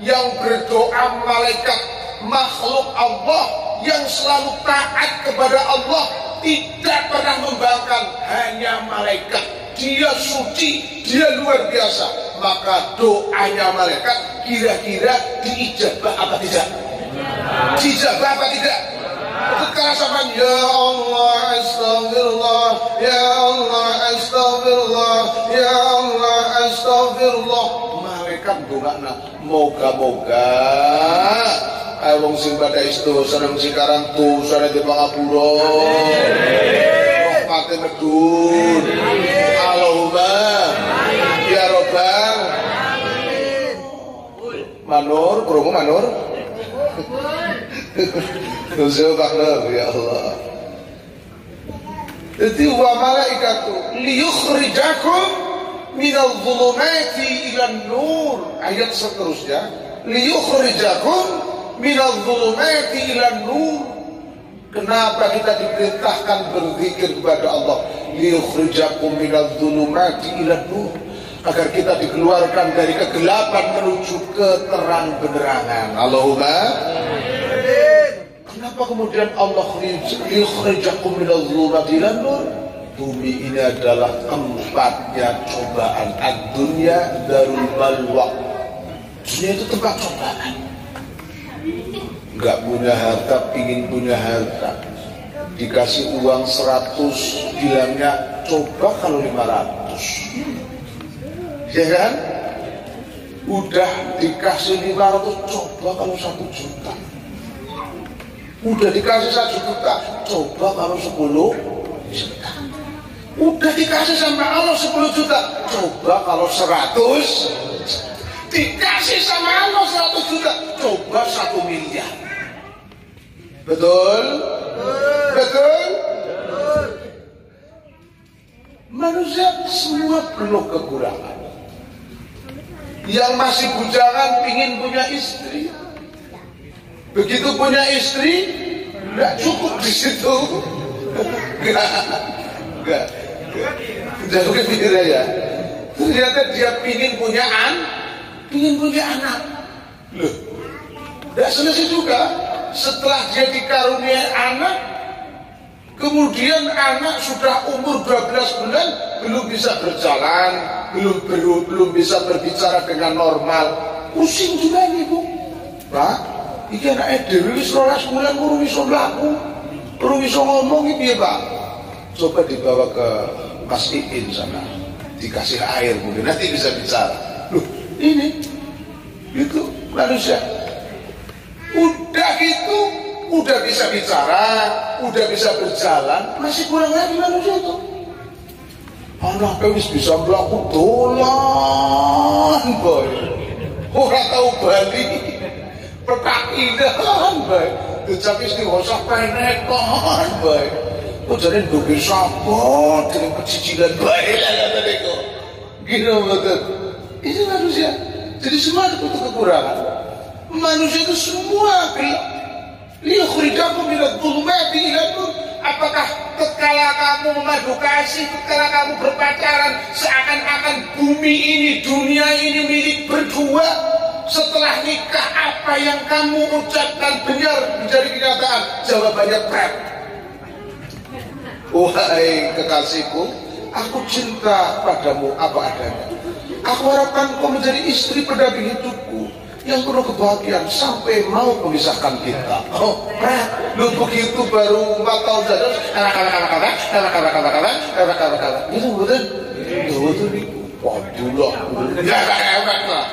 S9: yang berdoa malaikat, makhluk Allah yang selalu taat kepada Allah, tidak pernah membangkang, hanya malaikat. Dia suci, dia luar biasa. Maka doanya malaikat kira-kira diijabah apa tidak? Diijabah apa tidak? Ketika sama ya Allah astagfirullah, ya Allah astagfirullah, ya Allah astagfirullah, malaikat dongakna moga-moga wong sing pada isto seneng sekarang tuh sana di pangapura rahmati medun. Allahumma ya robbal manur krungu manur Nusul Pak ya Allah. Jadi wa malaikatu liyukhrijakum minal dhulumati ilan nur. Ayat seterusnya, liyukhrijakum minal dhulumati ilan nur. Kenapa kita diperintahkan berzikir kepada Allah? Liyukhrijakum minal dhulumati ilan nur, agar kita dikeluarkan dari kegelapan menuju keterang-benerangan. Allahumma. Kenapa kemudian Allah yukhrijakum minadh dhulumati ilan nur? Bumi ini adalah tempatnya cobaan. Ad-dunya darul balwa. Dunia itu tempat cobaan. Enggak punya harta, pingin punya harta. Dikasih uang 100, bilangnya coba kalau 500. Ya kan? Udah dikasih 500, coba kalau 1 juta. Udah dikasih 1 juta, coba kalau 10 juta. Udah dikasih sama Allah 10 juta, coba kalau 100. Dikasih sama Allah 100 juta, coba 1 miliar. Betul? Betul? Manusia semua penuh kekurangan. Yang masih bujangan pingin punya istri. Begitu punya istri, nggak cukup di situ. Enggak. Jauh kira ya. Ternyata dia pingin punya anak. Loh, nggak selesai juga. Setelah dia dikaruniai anak, kemudian anak sudah umur 12 bulan belum bisa berjalan, belum bisa berbicara dengan normal. Pusing juga nih, Bu. Pak, iki anake dhewe wis 12 bulan urung iso mlaku, urung iso ngomong iki, Pak. Coba dibawa ke Mas Iin sana, dikasih air mungkin nanti bisa bicara. Loh, ini itu manusia. Udah gitu, udah bisa bicara, udah bisa berjalan, masih kurang lagi manusia itu. Anaknya wis bisa mlaku dolan, boy. Ora tau bali. Petakinan, boy. Dijak istighosah penekon, boy. Kok jane nduwe sapa dengan kecicilan bae lah niku. Gitu betul. Ini manusia. Jadi semua ada kekurangan. Manusia itu semua liyukhrijakum minadh dhulumati ilan nur. Apakah tatkala kamu memadu kasih, tatkala kamu berpacaran, seakan-akan bumi ini, dunia ini milik berdua? Setelah nikah, apa yang kamu ucapkan benar menjadi kenyataan? Jawabannya pret. Wahai kekasihku, aku cinta padamu apa adanya. Aku harapkan kau menjadi istri pendamping hidupku yang penuh kebahagiaan sampai mau memisahkan kita. Oh, lu begitu baru 4 tahun saja, kata. Itu betul. Betul nih. Waduh loh. Ya hebat lah.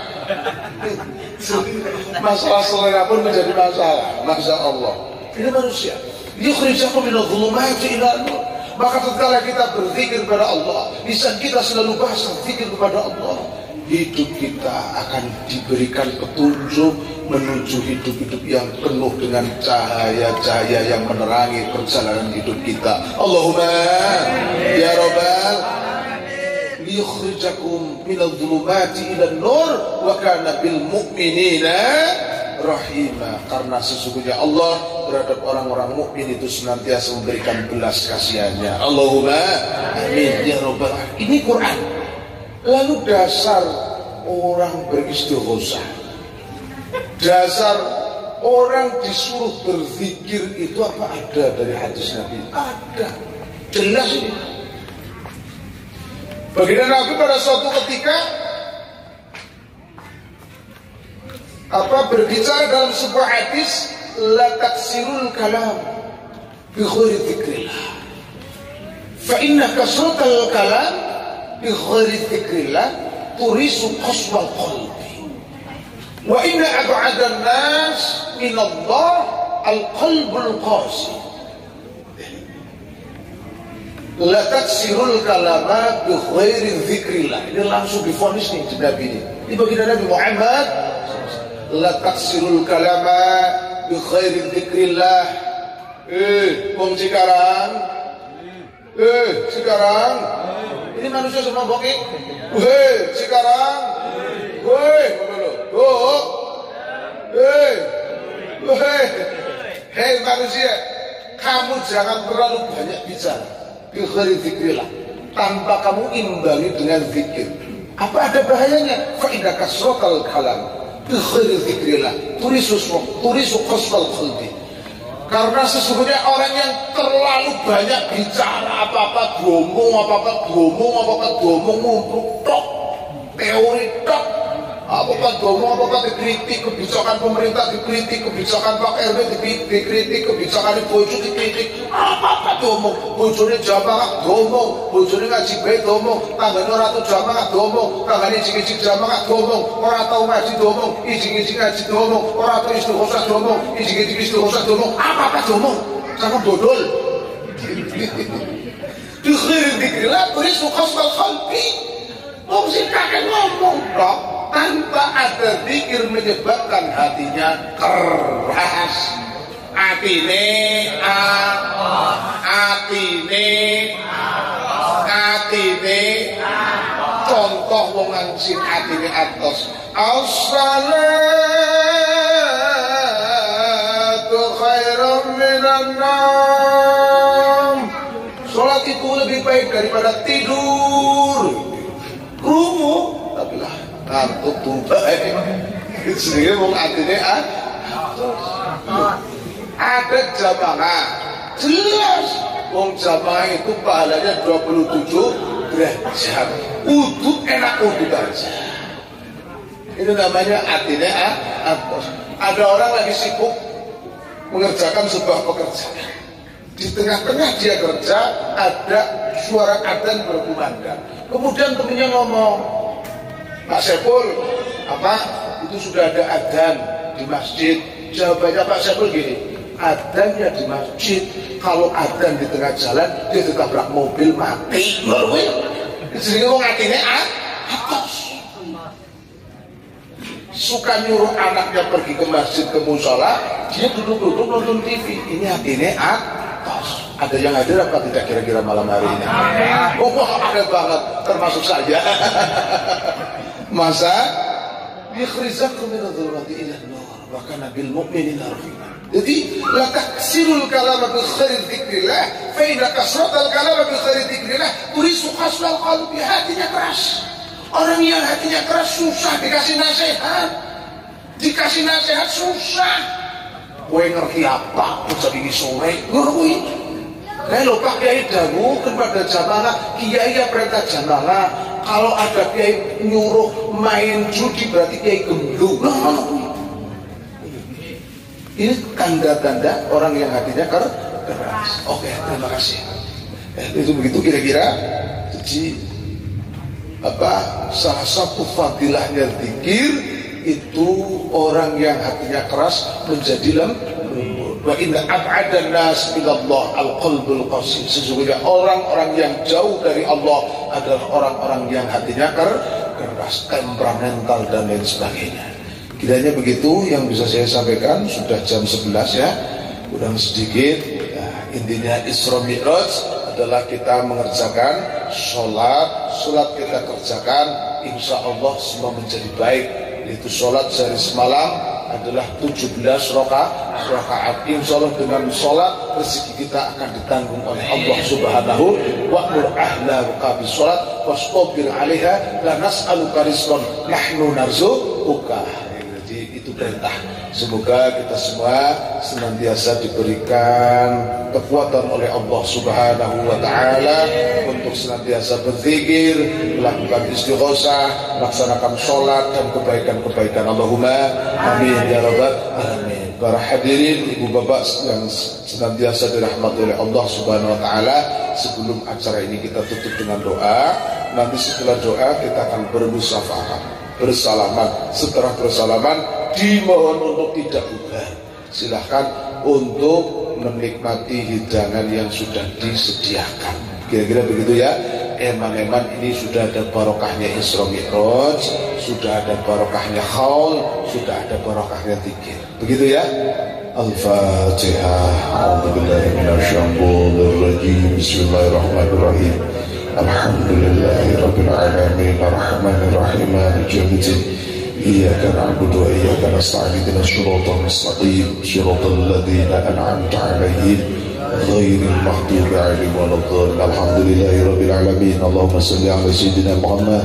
S9: Masalah selera pun menjadi masalah. Masya Allah. Ini manusia. Yukhrijakum minadh dhulumati ilan nur. Maka tatkala kita berzikir kepada Allah, lisan kita selalu bahasa zikir kepada Allah, hidup kita akan diberikan petunjuk menuju hidup-hidup yang penuh dengan cahaya-cahaya yang menerangi perjalanan hidup kita. Allahumma ya Rabbal liyukhrijakum minadh dhulumati ilan nur wa kana bil mu'minina rahimah. Karena sesungguhnya Allah terhadap orang-orang mukmin itu senantiasa memberikan belas kasihannya. Allahumma amin ya Rabbal alamin. Ini Quran. Lalu dasar orang beristighosa, dasar orang disuruh berzikir itu apa ada dari hadis Nabi? Ada, jelas ini. Baginda Nabi pada suatu ketika berbicara dalam sebuah hadis, la taksirul kalam bi ghairi dzikrillah. Fa inna kasratal kalam bi ghairi dzikrillah turisu qaswal qalbi. Wa inna ab'adan nas min Allah al-qalbul qasi. La taksirul kalama bi ghairi dzikrillah. Ini langsung divonis nih Nabi ini. Ini baginda Nabi Muhammad. La taksirul kalama bi ghairi dzikrillah. Wong Cikarang. Cikarang. Ini manusia semua bokeh. Cikarang. Hei manusia, kamu jangan terlalu banyak bicara. Bi ghairi dzikrillah, tanpa kamu imbangi dengan zikir. Apa ada bahayanya? Fa idza kasratal kalam bi ghairi dzikrillah turisu qaswal qalbi. Karena sesungguhnya orang yang terlalu banyak bicara, apa-apa ngomong, ngumpul tok, teori tok, apa apa-apa ngomong, apa-apa dikritik, kebijakan pemerintah dikritik, kebijakan Pak RW dikritik, kebijakan bojo dikritik, apa-apa ngomong, bojone jamaah ngomong, bojone ngaji bae ngomong, tanggane ora tau jamaah ngomong, tanggane ijing-ijing jamaah ngomong, ora tau ngaji ngomong, ijing-ijing ngaji ngomong, ora tau istighosa ngomong, ijing-ijing istighosa ngomong, apa-apa ngomong, sangat bodol. Dikhirin dikrilah beri sukhasal qalbi. Mesti kakek ngomong dok, tanpa ada zikir menyebabkan hatinya keras. Atine contoh wong sing atine atos. As-salatu khairum minan naum. Salat itu lebih baik daripada tidur. Rumo tapi lah ngantuk tumpah sendiri mau artinya ada jamaah jelas wong jamaah itu pahalanya 27 derajat udut enak udut aja itu namanya artinya ada orang lagi sibuk mengerjakan sebuah pekerjaan di tengah-tengah dia kerja ada suara adzan berkumandang. Kemudian temannya ngomong, Pak Sepul, apa itu sudah ada adzan di masjid? Jawabannya Pak Sepul gini, adzannya di masjid, kalau adzan di tengah jalan dia ditabrak mobil mati. Jadi ngomong artinya atos. Suka nyuruh anaknya pergi ke masjid ke musola, dia duduk-duduk nonton TV. Ini artinya atos. Ada yang hadir apa tidak kira-kira malam hari ini? Oh, ada banget, termasuk saya. Masa yakhrizakum min adh-dhulumati ila an-nur wa kana bil mu'minina rafiqa. Jadi la taksirul kalama bi khairi dzikrillah fa inna kasratal kalama bi khairi dzikrillah turisu khasal qalbi, hatinya keras. Orang yang hatinya keras susah dikasih nasihat. Dikasih nasihat susah. Kowe ngerti apa? Jadi sore ngono. Kalau Pak Kiai dangu kepada jamaah, Kiai ya perintah jamaah. Kalau ada Kiai nyuruh main judi berarti Kiai gemblung. Ini tanda-tanda orang yang hatinya keras. Oke, terima kasih. Itu begitu kira-kira. Jadi salah satu fadilahnya zikir itu orang yang hatinya keras menjadi lembut. Wa inna ab'adan nas minallah al-qalbul qasir. Sesungguhnya orang-orang yang jauh dari Allah adalah orang-orang yang hatinya keras, temperamental dan lain sebagainya. Kiranya begitu yang bisa saya sampaikan. Sudah jam 11 ya, kurang sedikit. Intinya Isra Mi'raj adalah kita mengerjakan sholat kita kerjakan, insya Allah semua menjadi baik. Itu sholat sehari semalam adalah 17 rakaat. Insya Allah dengan sholat rezeki kita akan ditanggung oleh Allah Subhanahu wa'mur ahlaka bis sholat wastabir 'alaiha la nas'aluka rizqan nahnu narzuquka. Jadi itu perintah. Semoga kita semua senantiasa diberikan kekuatan oleh Allah Subhanahu wa ta'ala untuk senantiasa berzikir, melakukan istighosah, melaksanakan sholat dan kebaikan-kebaikan. Allahumma amin ya rabbal alamin. Para hadirin, ibu bapak yang senantiasa dirahmati oleh Allah Subhanahu wa ta'ala, sebelum acara ini kita tutup dengan doa. Nanti setelah doa kita akan bermusyafahat, bersalaman. Setelah bersalaman dimohon untuk tidak bubar. Silahkan untuk menikmati hidangan yang sudah disediakan. Kira-kira begitu ya. Eman-eman ini sudah ada barokahnya Isra Mi'raj, sudah ada barokahnya haul, sudah ada barokahnya zikir. Begitu ya. Al-Fatihah. A'udzubillahi minasyaitonir rajim. Bismillahirrahmanirrahim. Alhamdulillahirabbil alamin arrahmanir rahim maliki yaumiddin. إياك نعبد وإياك نستعين اهدنا الصراط المستقيم صراط الذين أنعمت عليهم غير المغضوب عليهم ولا الضالين. الحمد لله رب العالمين. اللهم صل على سيدنا محمد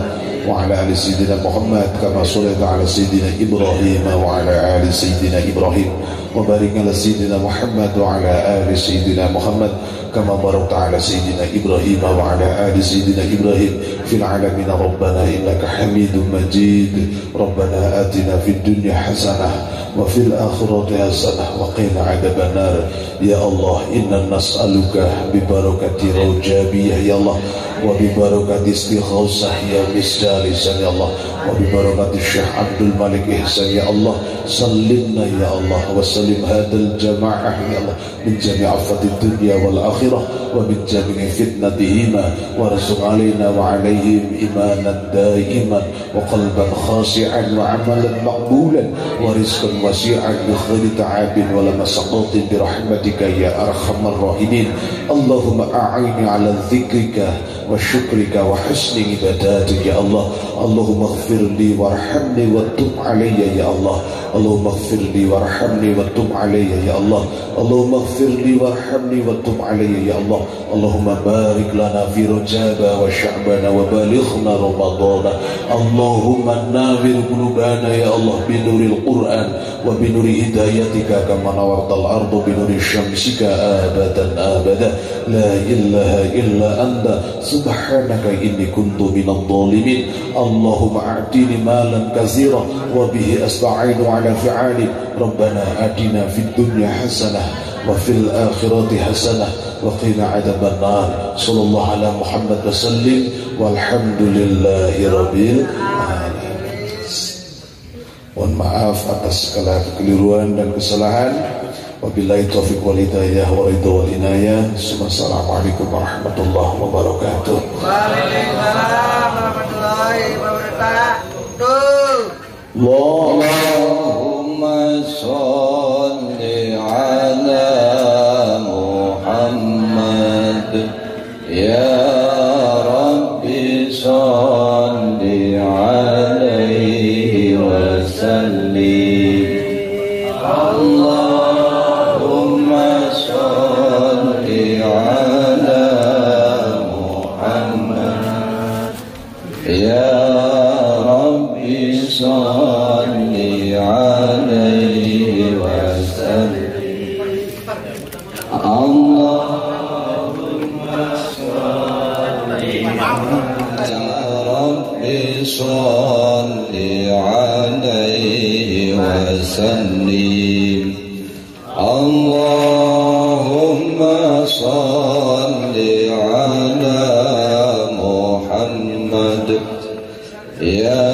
S8: وعلى آل سيدنا محمد كما صليت على سيدنا إبراهيم وعلى آل سيدنا إبراهيم وبارك على سيدنا محمد وعلى آل سيدنا محمد كما باركت على سيدنا إبراهيم وعلى آل سيدنا إبراهيم في العالمين ربنا إنك حميد مجيد ربنا آتنا في الدنيا حسنة وفي الآخرة حسنة وقنا عذاب النار يا الله إنا نسألك ببركة رجابية يا الله وببركة استغاثة يا مصداق لسان يا الله وببركة الشيخ عبد الملك إحسان يا الله سلمنا يا الله وسلم هذا الجماعة يا الله من جميع آفات الدنيا والآخرة ومن جميع فتنتهما وارزق علينا وعليهم إيمانا دائما وقلبا خاشعا وعملا مقبولا ورزقا واسعا بخير تعب ولا مسقط برحمتك يا أرحم الراحمين اللهم أعني على ذكرك وشكرك وحسن عباداتك يا الله اللهم اغفر لي وارحمني وتب علي يا الله اللهم اغفر لي وارحمني وتب علي يا الله اللهم اغفر لي وارحمني وتب علي يا الله اللهم بارك لنا في رجاب وشعبان وبلغنا رمضان اللهم نور قلوبنا يا الله بنور القرآن وبنور هدايتك كما نورت الأرض بنور شمسك أبدا أبدا لا إله إلا أنت سبحانك إني كنت من الظالمين اللهم أعطني مالا كثيرا وبه أستعين على فعالي ربنا آتنا في الدنيا حسنة وفي الآخرة حسنة وقنا عذاب النار صلى الله على محمد وسلم والحمد لله رب العالمين. Mohon maaf atas segala kekeliruan dan kesalahan. Wabillahi taufiq wal hidayah wa ridha wal inayah. Assalamualaikum warahmatullahi wabarakatuh.
S11: Waalaikumsalam warahmatullahi wabarakatuh.
S4: Allahumma sholli ala Muhammad ya Rabbi sholli alaihi wa sallim. Allahumma sholli ala Muhammad ya Rabbi sholli alaihi wa sallim. Allahumma sholli ala Rabbi sholli alaihi wa sallim. Allahumma sholli ala Muhammad ya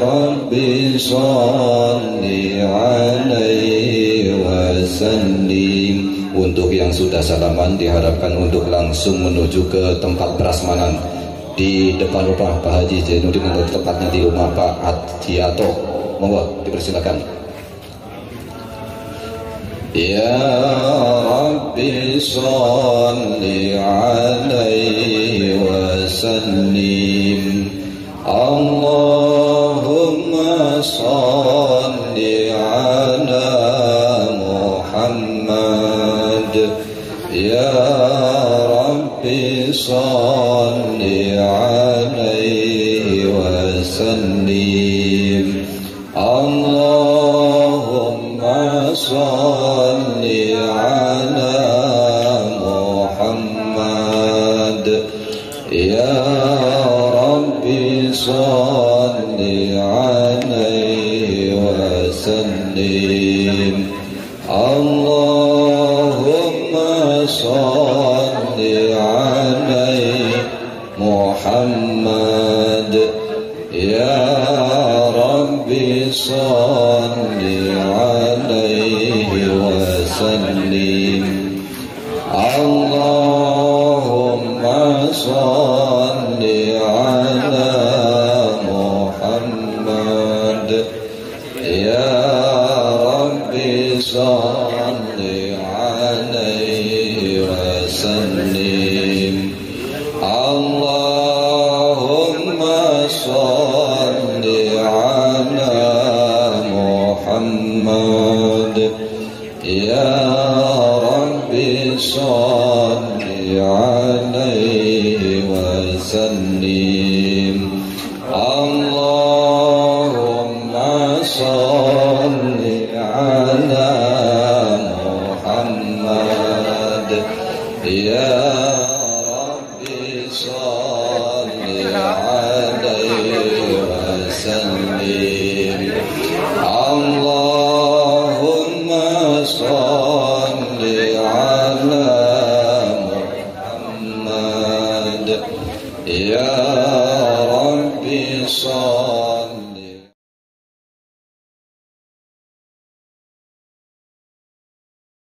S4: Rabbi sholli alaihi wa sallim. Untuk yang sudah salaman diharapkan untuk langsung menuju ke tempat prasmanan di depan rumah Pak Haji Zainuddin atau tepatnya di rumah Pak Adiato. Monggo dipersilakan. Ya Rabbi sholli alaihi wa sallim. Allahumma sholli ala Muhammad ya Rabbi sholli alaihi wa sallim. Allahumma sholli ala Muhammad ya Rabbi sholli alaihi wa sallim. Allahumma sholli alaihi Muhammad ya Rabbi sholli alaihi wa sallim. Allahumma sholli ala Muhammad ya Rabbi sholli alaihi wa sallim. Allahumma sholli ala Muhammad ya Rabbi sholli alaihi wa sallim. salli alaihi wasallim. Allahumma salli ala Muhammad ya